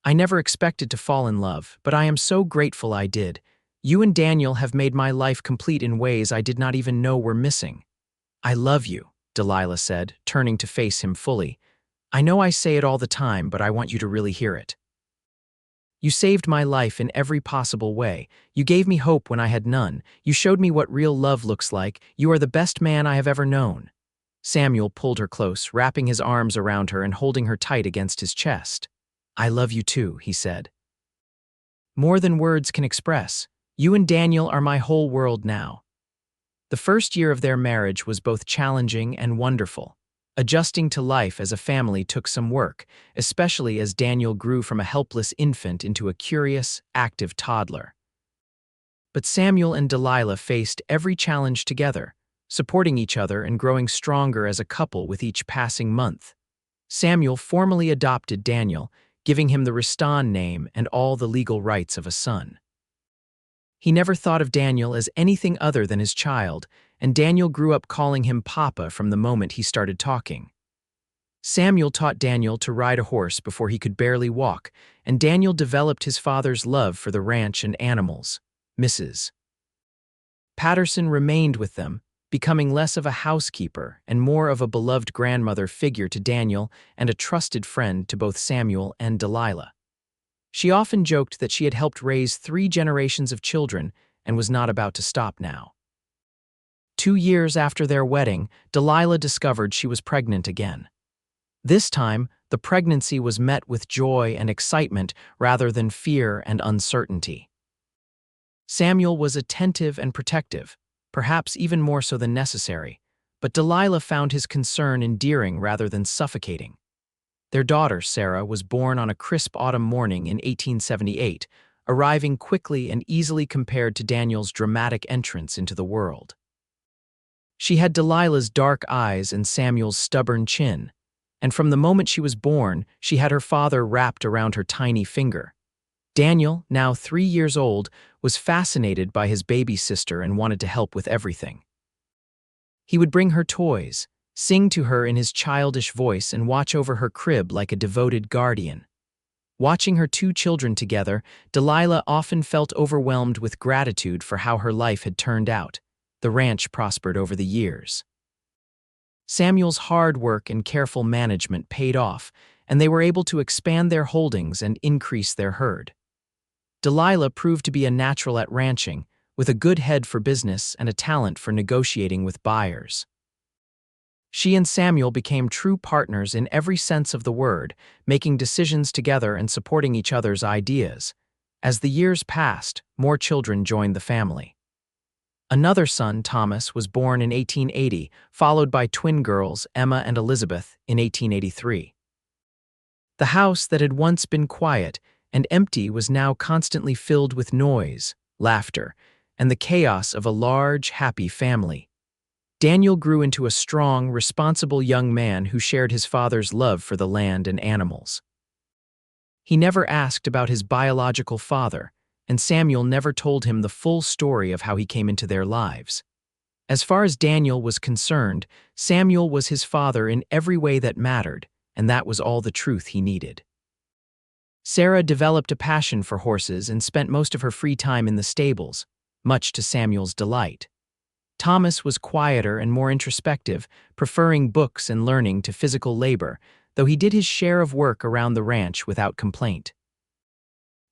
I never expected to fall in love, but I am so grateful I did. You and Daniel have made my life complete in ways I did not even know were missing." "I love you," Delilah said, turning to face him fully. I know I say it all the time, but I want you to really hear it. You saved my life in every possible way. You gave me hope when I had none. You showed me what real love looks like. You are the best man I have ever known." Samuel pulled her close, wrapping his arms around her and holding her tight against his chest. "I love you too," he said. "More than words can express. You and Daniel are my whole world now." The first year of their marriage was both challenging and wonderful. Adjusting to life as a family took some work, especially as Daniel grew from a helpless infant into a curious, active toddler. But Samuel and Delilah faced every challenge together, supporting each other and growing stronger as a couple with each passing month. Samuel formally adopted Daniel, giving him the Reston name and all the legal rights of a son. He never thought of Daniel as anything other than his child, and Daniel grew up calling him Papa from the moment he started talking. Samuel taught Daniel to ride a horse before he could barely walk, and Daniel developed his father's love for the ranch and animals. Mrs. Patterson remained with them, becoming less of a housekeeper and more of a beloved grandmother figure to Daniel and a trusted friend to both Samuel and Delilah. She often joked that she had helped raise 3 generations of children and was not about to stop now. 2 years after their wedding, Delilah discovered she was pregnant again. This time, the pregnancy was met with joy and excitement rather than fear and uncertainty. Samuel was attentive and protective, perhaps even more so than necessary, but Delilah found his concern endearing rather than suffocating. Their daughter, Sarah, was born on a crisp autumn morning in 1878, arriving quickly and easily compared to Daniel's dramatic entrance into the world. She had Delilah's dark eyes and Samuel's stubborn chin, and from the moment she was born, she had her father wrapped around her tiny finger. Daniel, now 3 years old, was fascinated by his baby sister and wanted to help with everything. He would bring her toys, sing to her in his childish voice, and watch over her crib like a devoted guardian. Watching her 2 children together, Delilah often felt overwhelmed with gratitude for how her life had turned out. The ranch prospered over the years. Samuel's hard work and careful management paid off, and they were able to expand their holdings and increase their herd. Delilah proved to be a natural at ranching, with a good head for business and a talent for negotiating with buyers. She and Samuel became true partners in every sense of the word, making decisions together and supporting each other's ideas. As the years passed, more children joined the family. Another son, Thomas, was born in 1880, followed by twin girls, Emma and Elizabeth, in 1883. The house that had once been quiet and empty was now constantly filled with noise, laughter, and the chaos of a large, happy family. Daniel grew into a strong, responsible young man who shared his father's love for the land and animals. He never asked about his biological father, and Samuel never told him the full story of how he came into their lives. As far as Daniel was concerned, Samuel was his father in every way that mattered, and that was all the truth he needed. Sarah developed a passion for horses and spent most of her free time in the stables, much to Samuel's delight. Thomas was quieter and more introspective, preferring books and learning to physical labor, though he did his share of work around the ranch without complaint.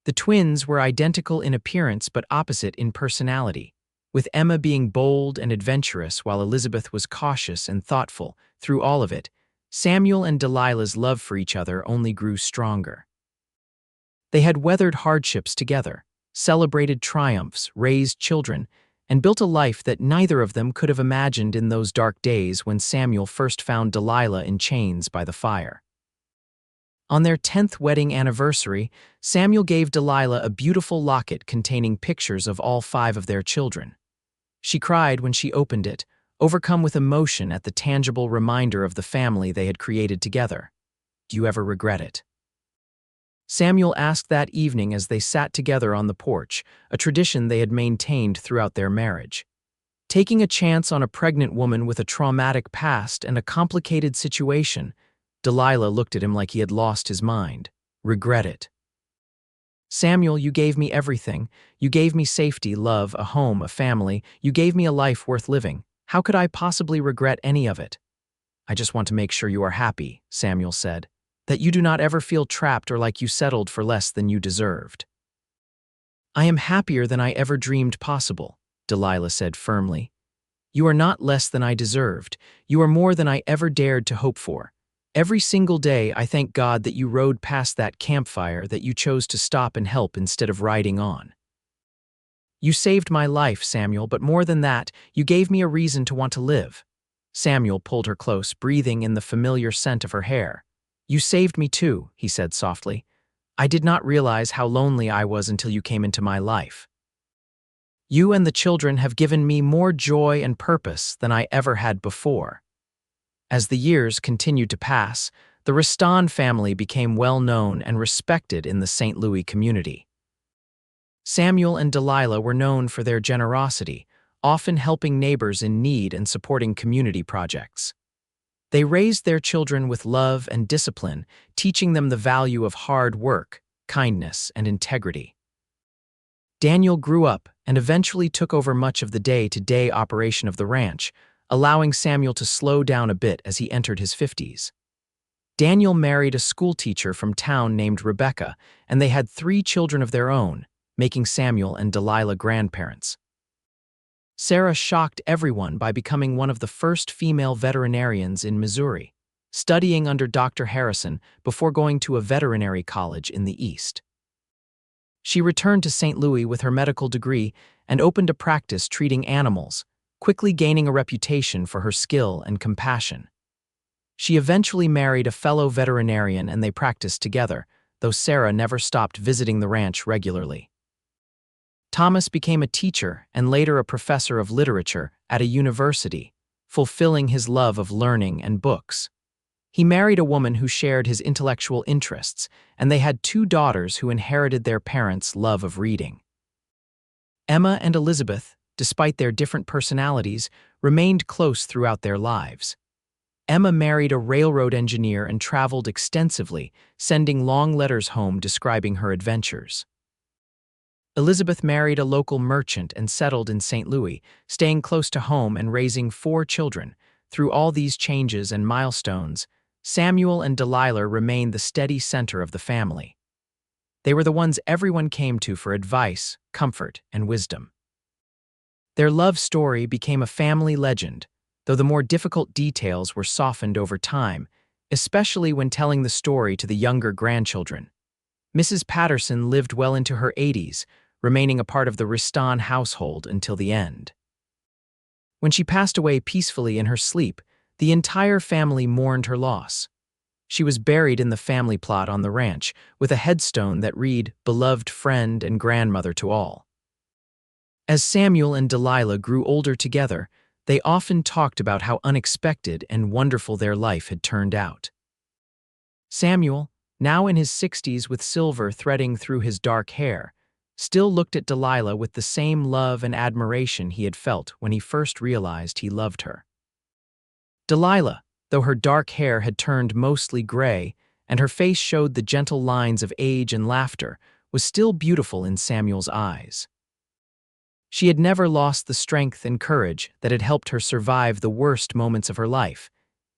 The twins were identical in appearance but opposite in personality, with Emma being bold and adventurous while Elizabeth was cautious and thoughtful. Through all of it, Samuel and Delilah's love for each other only grew stronger. They had weathered hardships together, celebrated triumphs, raised children, and built a life that neither of them could have imagined in those dark days when Samuel first found Delilah in chains by the fire. On their 10th wedding anniversary, Samuel gave Delilah a beautiful locket containing pictures of all 5 of their children. She cried when she opened it, overcome with emotion at the tangible reminder of the family they had created together. "Do you ever regret it?" Samuel asked that evening as they sat together on the porch, a tradition they had maintained throughout their marriage. Taking a chance on a pregnant woman with a traumatic past and a complicated situation, Delilah looked at him like he had lost his mind. "Regret it?" "Samuel, you gave me everything. You gave me safety, love, a home, a family. You gave me a life worth living. How could I possibly regret any of it?" I just want to make sure you are happy, Samuel said, that you do not ever feel trapped or like you settled for less than you deserved. I am happier than I ever dreamed possible, Delilah said firmly. You are not less than I deserved. You are more than I ever dared to hope for. Every single day I thank God that you rode past that campfire, that you chose to stop and help instead of riding on. You saved my life, Samuel, but more than that, you gave me a reason to want to live. Samuel pulled her close, breathing in the familiar scent of her hair. You saved me too, he said softly. I did not realize how lonely I was until you came into my life. You and the children have given me more joy and purpose than I ever had before. As the years continued to pass, the Reston family became well known and respected in the St. Louis community. Samuel and Delilah were known for their generosity, often helping neighbors in need and supporting community projects. They raised their children with love and discipline, teaching them the value of hard work, kindness, and integrity. Daniel grew up and eventually took over much of the day-to-day operation of the ranch, allowing Samuel to slow down a bit as he entered his 50s. Daniel married a schoolteacher from town named Rebecca, and they had 3 children of their own, making Samuel and Delilah grandparents. Sarah shocked everyone by becoming one of the first female veterinarians in Missouri, studying under Dr. Harrison before going to a veterinary college in the East. She returned to St. Louis with her medical degree and opened a practice treating animals, quickly gaining a reputation for her skill and compassion. She eventually married a fellow veterinarian and they practiced together, though Sarah never stopped visiting the ranch regularly. Thomas became a teacher and later a professor of literature at a university, fulfilling his love of learning and books. He married a woman who shared his intellectual interests, and they had 2 daughters who inherited their parents' love of reading. Emma and Elizabeth, despite their different personalities, remained close throughout their lives. Emma married a railroad engineer and traveled extensively, sending long letters home describing her adventures. Elizabeth married a local merchant and settled in St. Louis, staying close to home and raising 4 children. Through all these changes and milestones, Samuel and Delilah remained the steady center of the family. They were the ones everyone came to for advice, comfort, and wisdom. Their love story became a family legend, though the more difficult details were softened over time, especially when telling the story to the younger grandchildren. Mrs. Patterson lived well into her 80s, remaining a part of the Reston household until the end. When she passed away peacefully in her sleep, the entire family mourned her loss. She was buried in the family plot on the ranch, with a headstone that read, "Beloved friend and grandmother to all." As Samuel and Delilah grew older together, they often talked about how unexpected and wonderful their life had turned out. Samuel, now in his 60s with silver threading through his dark hair, still looked at Delilah with the same love and admiration he had felt when he first realized he loved her. Delilah, though her dark hair had turned mostly gray and her face showed the gentle lines of age and laughter, was still beautiful in Samuel's eyes. She had never lost the strength and courage that had helped her survive the worst moments of her life,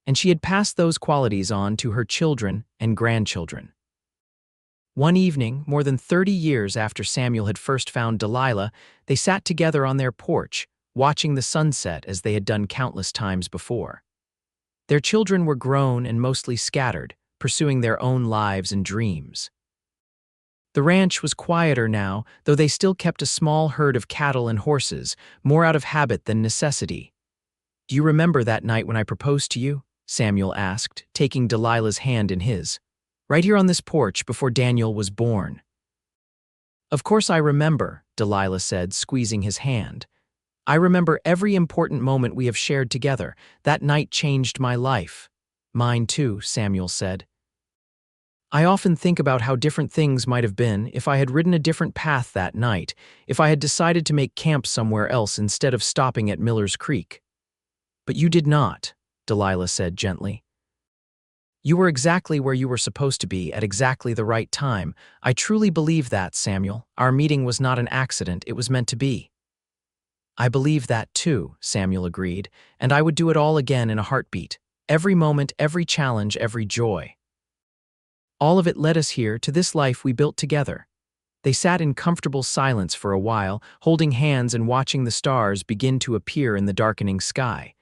and she had passed those qualities on to her children and grandchildren. One evening, more than 30 years after Samuel had first found Delilah, they sat together on their porch, watching the sunset as they had done countless times before. Their children were grown and mostly scattered, pursuing their own lives and dreams. The ranch was quieter now, though they still kept a small herd of cattle and horses, more out of habit than necessity. "Do you remember that night when I proposed to you?" Samuel asked, taking Delilah's hand in his. "Right here on this porch before Daniel was born." "Of course I remember," Delilah said, squeezing his hand. "I remember every important moment we have shared together. That night changed my life." "Mine too," Samuel said. "I often think about how different things might have been if I had ridden a different path that night, if I had decided to make camp somewhere else instead of stopping at Miller's Creek." "But you did not," Delilah said gently. "You were exactly where you were supposed to be at exactly the right time. I truly believe that, Samuel. Our meeting was not an accident, it was meant to be." "I believe that too," Samuel agreed, "and I would do it all again in a heartbeat. every moment, every challenge, every joy. All of it led us here to this life we built together. They sat in comfortable silence for a while, holding hands and watching the stars begin to appear in the darkening sky.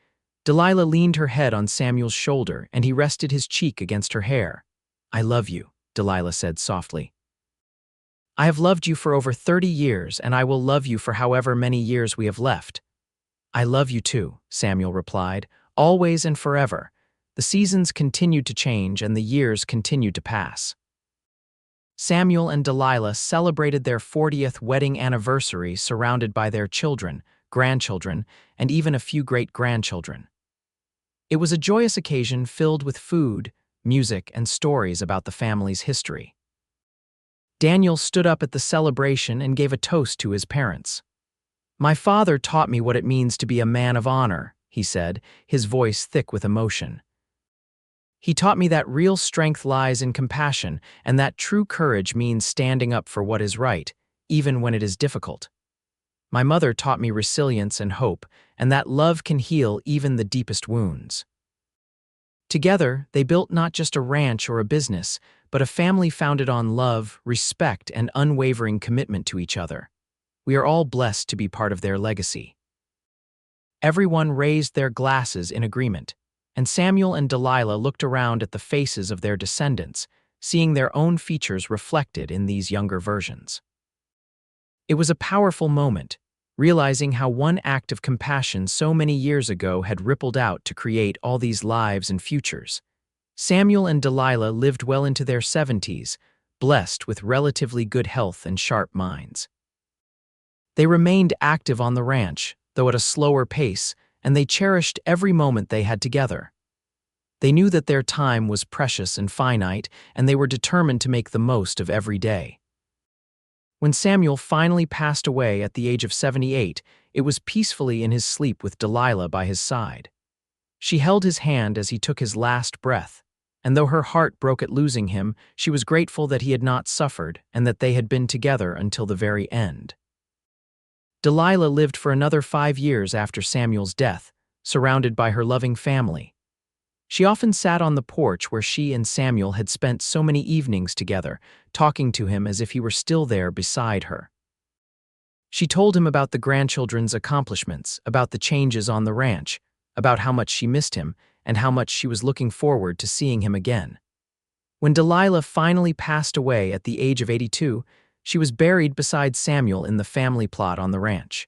Delilah leaned her head on Samuel's shoulder, and he rested his cheek against her hair. "I love you," Delilah said softly. "I have loved you for over 30 years, and I will love you for however many years we have left." "I love you too," Samuel replied, "always and forever." The seasons continued to change, and the years continued to pass. Samuel and Delilah celebrated their 40th wedding anniversary surrounded by their children, grandchildren, and even a few great-grandchildren. It was a joyous occasion filled with food, music, and stories about the family's history. Daniel stood up at the celebration and gave a toast to his parents. "My father taught me what it means to be a man of honor," he said, his voice thick with emotion. "He taught me that real strength lies in compassion, and that true courage means standing up for what is right, even when it is difficult. My mother taught me resilience and hope, and that love can heal even the deepest wounds." Together, they built not just a ranch or a business, but a family founded on love, respect, and unwavering commitment to each other. We are all blessed to be part of their legacy. Everyone raised their glasses in agreement, and Samuel and Delilah looked around at the faces of their descendants, seeing their own features reflected in these younger versions. It was a powerful moment, realizing how one act of compassion so many years ago had rippled out to create all these lives and futures. Samuel and Delilah lived well into their 70s, blessed with relatively good health and sharp minds. They remained active on the ranch, though at a slower pace, and they cherished every moment they had together. They knew that their time was precious and finite, and they were determined to make the most of every day. When Samuel finally passed away at the age of 78, it was peacefully in his sleep with Delilah by his side. She held his hand as he took his last breath, and though her heart broke at losing him, she was grateful that he had not suffered and that they had been together until the very end. Delilah lived for another 5 years after Samuel's death, surrounded by her loving family. She often sat on the porch where she and Samuel had spent so many evenings together, talking to him as if he were still there beside her. She told him about the grandchildren's accomplishments, about the changes on the ranch, about how much she missed him, and how much she was looking forward to seeing him again. When Delilah finally passed away at the age of 82, she was buried beside Samuel in the family plot on the ranch.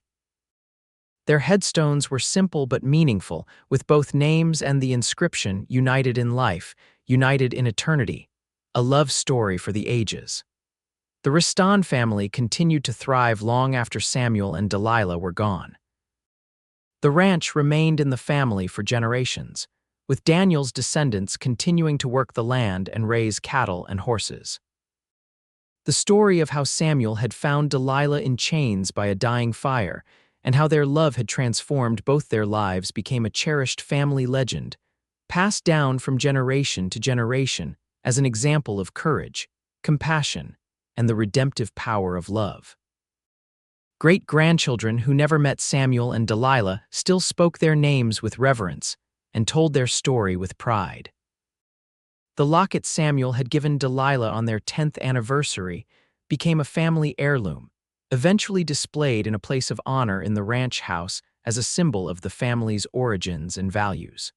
Their headstones were simple but meaningful, with both names and the inscription, "United in life, united in eternity," a love story for the ages. The Reston family continued to thrive long after Samuel and Delilah were gone. The ranch remained in the family for generations, with Daniel's descendants continuing to work the land and raise cattle and horses. The story of how Samuel had found Delilah in chains by a dying fire, and how their love had transformed both their lives became a cherished family legend, passed down from generation to generation as an example of courage, compassion, and the redemptive power of love. Great-grandchildren who never met Samuel and Delilah still spoke their names with reverence and told their story with pride. The locket Samuel had given Delilah on their 10th anniversary became a family heirloom, eventually displayed in a place of honor in the ranch house as a symbol of the family's origins and values.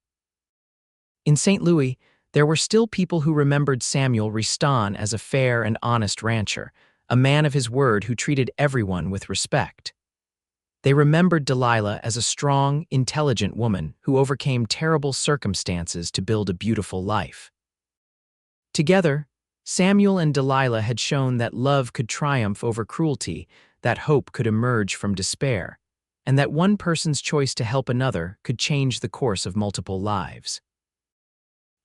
In St. Louis, there were still people who remembered Samuel Reston as a fair and honest rancher, a man of his word who treated everyone with respect. They remembered Delilah as a strong, intelligent woman who overcame terrible circumstances to build a beautiful life. Together, Samuel and Delilah had shown that love could triumph over cruelty, that hope could emerge from despair, and that one person's choice to help another could change the course of multiple lives.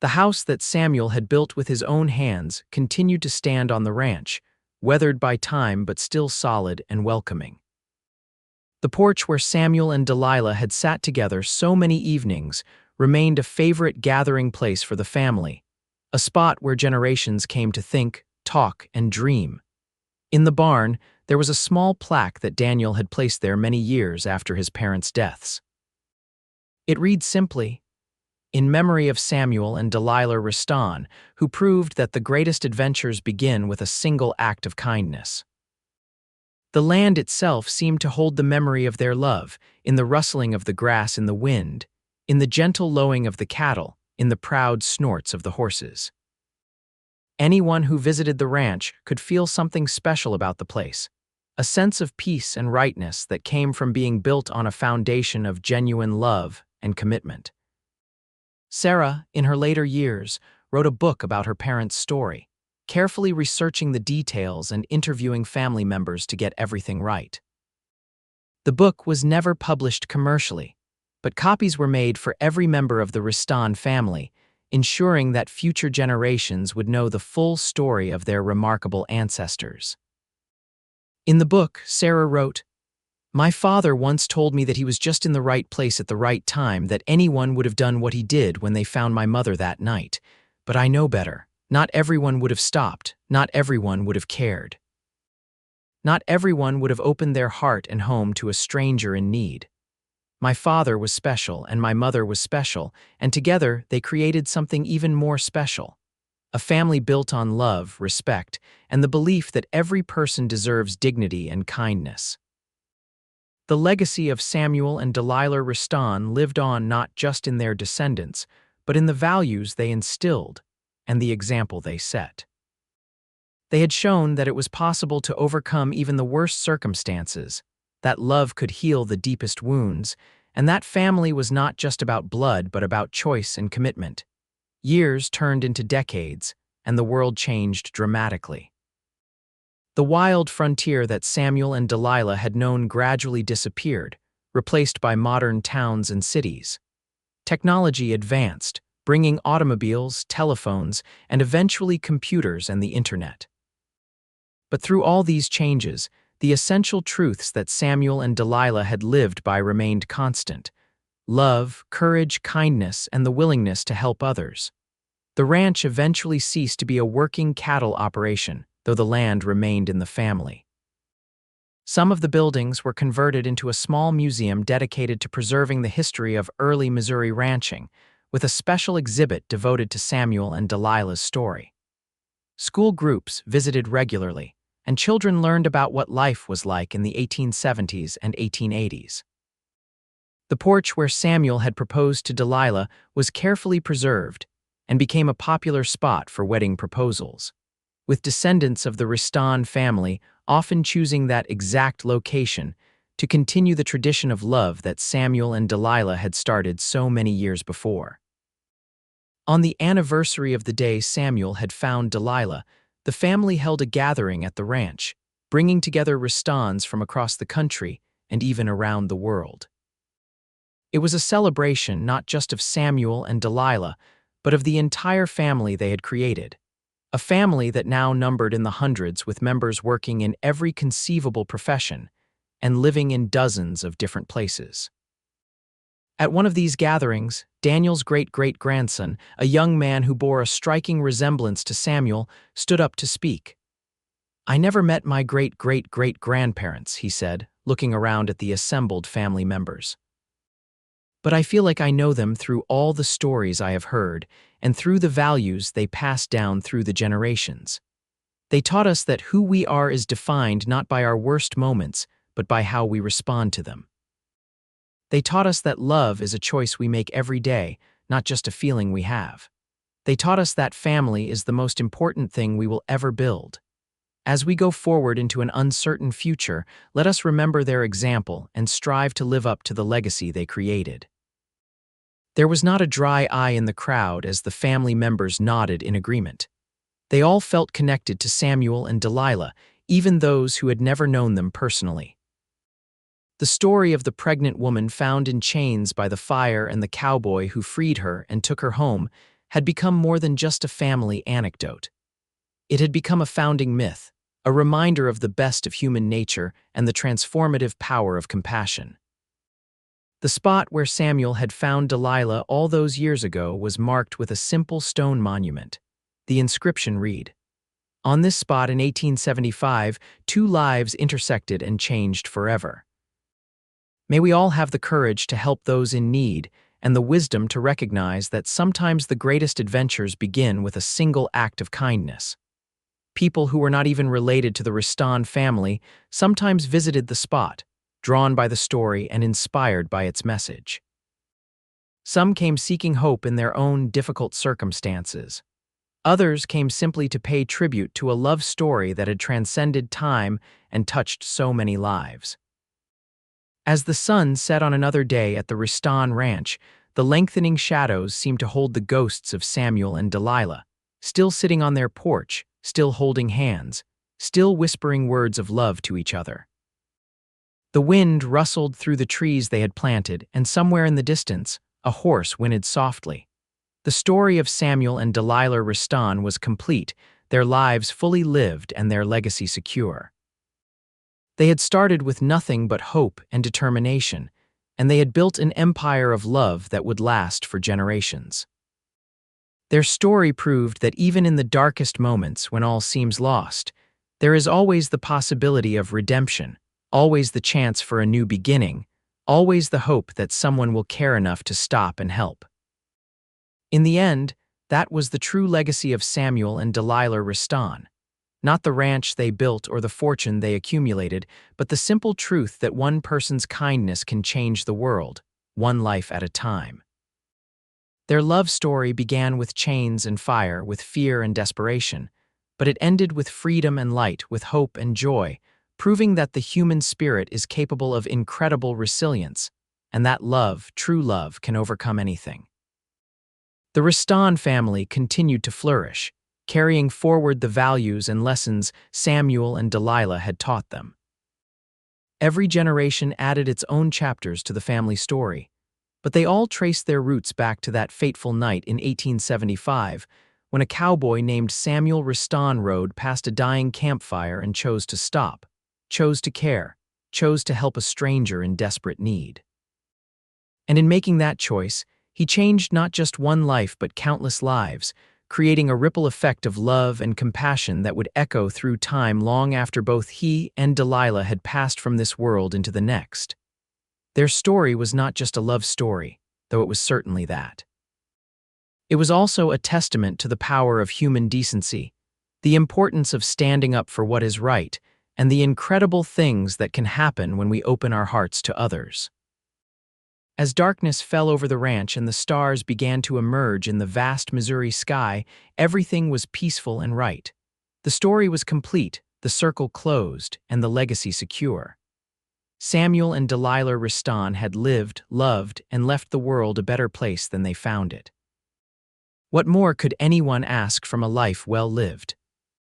The house that Samuel had built with his own hands continued to stand on the ranch, weathered by time but still solid and welcoming. The porch where Samuel and Delilah had sat together so many evenings remained a favorite gathering place for the family, a spot where generations came to think, talk, and dream. In the barn, there was a small plaque that Daniel had placed there many years after his parents' deaths. It read simply, in memory of Samuel and Delilah Reston, who proved that the greatest adventures begin with a single act of kindness. The land itself seemed to hold the memory of their love, in the rustling of the grass in the wind, in the gentle lowing of the cattle, in the proud snorts of the horses. Anyone who visited the ranch could feel something special about the place, a sense of peace and rightness that came from being built on a foundation of genuine love and commitment. Sarah, in her later years, wrote a book about her parents' story, carefully researching the details and interviewing family members to get everything right. The book was never published commercially, but copies were made for every member of the Reston family, ensuring that future generations would know the full story of their remarkable ancestors. In the book, Sarah wrote, "My father once told me that he was just in the right place at the right time, that anyone would have done what he did when they found my mother that night. But I know better. Not everyone would have stopped. Not everyone would have cared. Not everyone would have opened their heart and home to a stranger in need. My father was special and my mother was special, and together they created something even more special. A family built on love, respect, and the belief that every person deserves dignity and kindness." The legacy of Samuel and Delilah Reston lived on not just in their descendants, but in the values they instilled and the example they set. They had shown that it was possible to overcome even the worst circumstances, that love could heal the deepest wounds, and that family was not just about blood but about choice and commitment. Years turned into decades, and the world changed dramatically. The wild frontier that Samuel and Delilah had known gradually disappeared, replaced by modern towns and cities. Technology advanced, bringing automobiles, telephones, and eventually computers and the internet. But through all these changes, the essential truths that Samuel and Delilah had lived by remained constant: love, courage, kindness, and the willingness to help others. The ranch eventually ceased to be a working cattle operation, though the land remained in the family. Some of the buildings were converted into a small museum dedicated to preserving the history of early Missouri ranching, with a special exhibit devoted to Samuel and Delilah's story. School groups visited regularly, and children learned about what life was like in the 1870s and 1880s. The porch where Samuel had proposed to Delilah was carefully preserved and became a popular spot for wedding proposals, with descendants of the Reston family often choosing that exact location to continue the tradition of love that Samuel and Delilah had started so many years before. On the anniversary of the day Samuel had found Delilah, the family held a gathering at the ranch, bringing together Restons from across the country and even around the world. It was a celebration not just of Samuel and Delilah, but of the entire family they had created, a family that now numbered in the hundreds, with members working in every conceivable profession and living in dozens of different places. At one of these gatherings, Daniel's great-great-grandson, a young man who bore a striking resemblance to Samuel, stood up to speak. "I never met my great-great-great-grandparents," he said, looking around at the assembled family members. "But I feel like I know them through all the stories I have heard and through the values they passed down through the generations. They taught us that who we are is defined not by our worst moments, but by how we respond to them. They taught us that love is a choice we make every day, not just a feeling we have. They taught us that family is the most important thing we will ever build. As we go forward into an uncertain future, let us remember their example and strive to live up to the legacy they created." There was not a dry eye in the crowd as the family members nodded in agreement. They all felt connected to Samuel and Delilah, even those who had never known them personally. The story of the pregnant woman found in chains by the fire and the cowboy who freed her and took her home had become more than just a family anecdote. It had become a founding myth, a reminder of the best of human nature and the transformative power of compassion. The spot where Samuel had found Delilah all those years ago was marked with a simple stone monument. The inscription read, "On this spot in 1875, 2 lives intersected and changed forever." May we all have the courage to help those in need and the wisdom to recognize that sometimes the greatest adventures begin with a single act of kindness. People who were not even related to the Reston family sometimes visited the spot, drawn by the story and inspired by its message. Some came seeking hope in their own difficult circumstances. Others came simply to pay tribute to a love story that had transcended time and touched so many lives. As the sun set on another day at the Reston Ranch, the lengthening shadows seemed to hold the ghosts of Samuel and Delilah, still sitting on their porch, still holding hands, still whispering words of love to each other. The wind rustled through the trees they had planted, and somewhere in the distance, a horse whinnied softly. The story of Samuel and Delilah Reston was complete, their lives fully lived and their legacy secure. They had started with nothing but hope and determination, and they had built an empire of love that would last for generations. Their story proved that even in the darkest moments when all seems lost, there is always the possibility of redemption, always the chance for a new beginning, always the hope that someone will care enough to stop and help. In the end, that was the true legacy of Samuel and Delilah Reston. Not the ranch they built or the fortune they accumulated, but the simple truth that one person's kindness can change the world, one life at a time. Their love story began with chains and fire, with fear and desperation, but it ended with freedom and light, with hope and joy, proving that the human spirit is capable of incredible resilience, and that love, true love, can overcome anything. The Reston family continued to flourish, carrying forward the values and lessons Samuel and Delilah had taught them. Every generation added its own chapters to the family story, but they all traced their roots back to that fateful night in 1875 when a cowboy named Samuel Reston rode past a dying campfire and chose to stop, chose to care, chose to help a stranger in desperate need. And in making that choice, he changed not just one life but countless lives, creating a ripple effect of love and compassion that would echo through time long after both he and Delilah had passed from this world into the next. Their story was not just a love story, though it was certainly that. It was also a testament to the power of human decency, the importance of standing up for what is right, and the incredible things that can happen when we open our hearts to others. As darkness fell over the ranch and the stars began to emerge in the vast Missouri sky, everything was peaceful and right. The story was complete, the circle closed, and the legacy secure. Samuel and Delilah Reston had lived, loved, and left the world a better place than they found it. What more could anyone ask from a life well lived?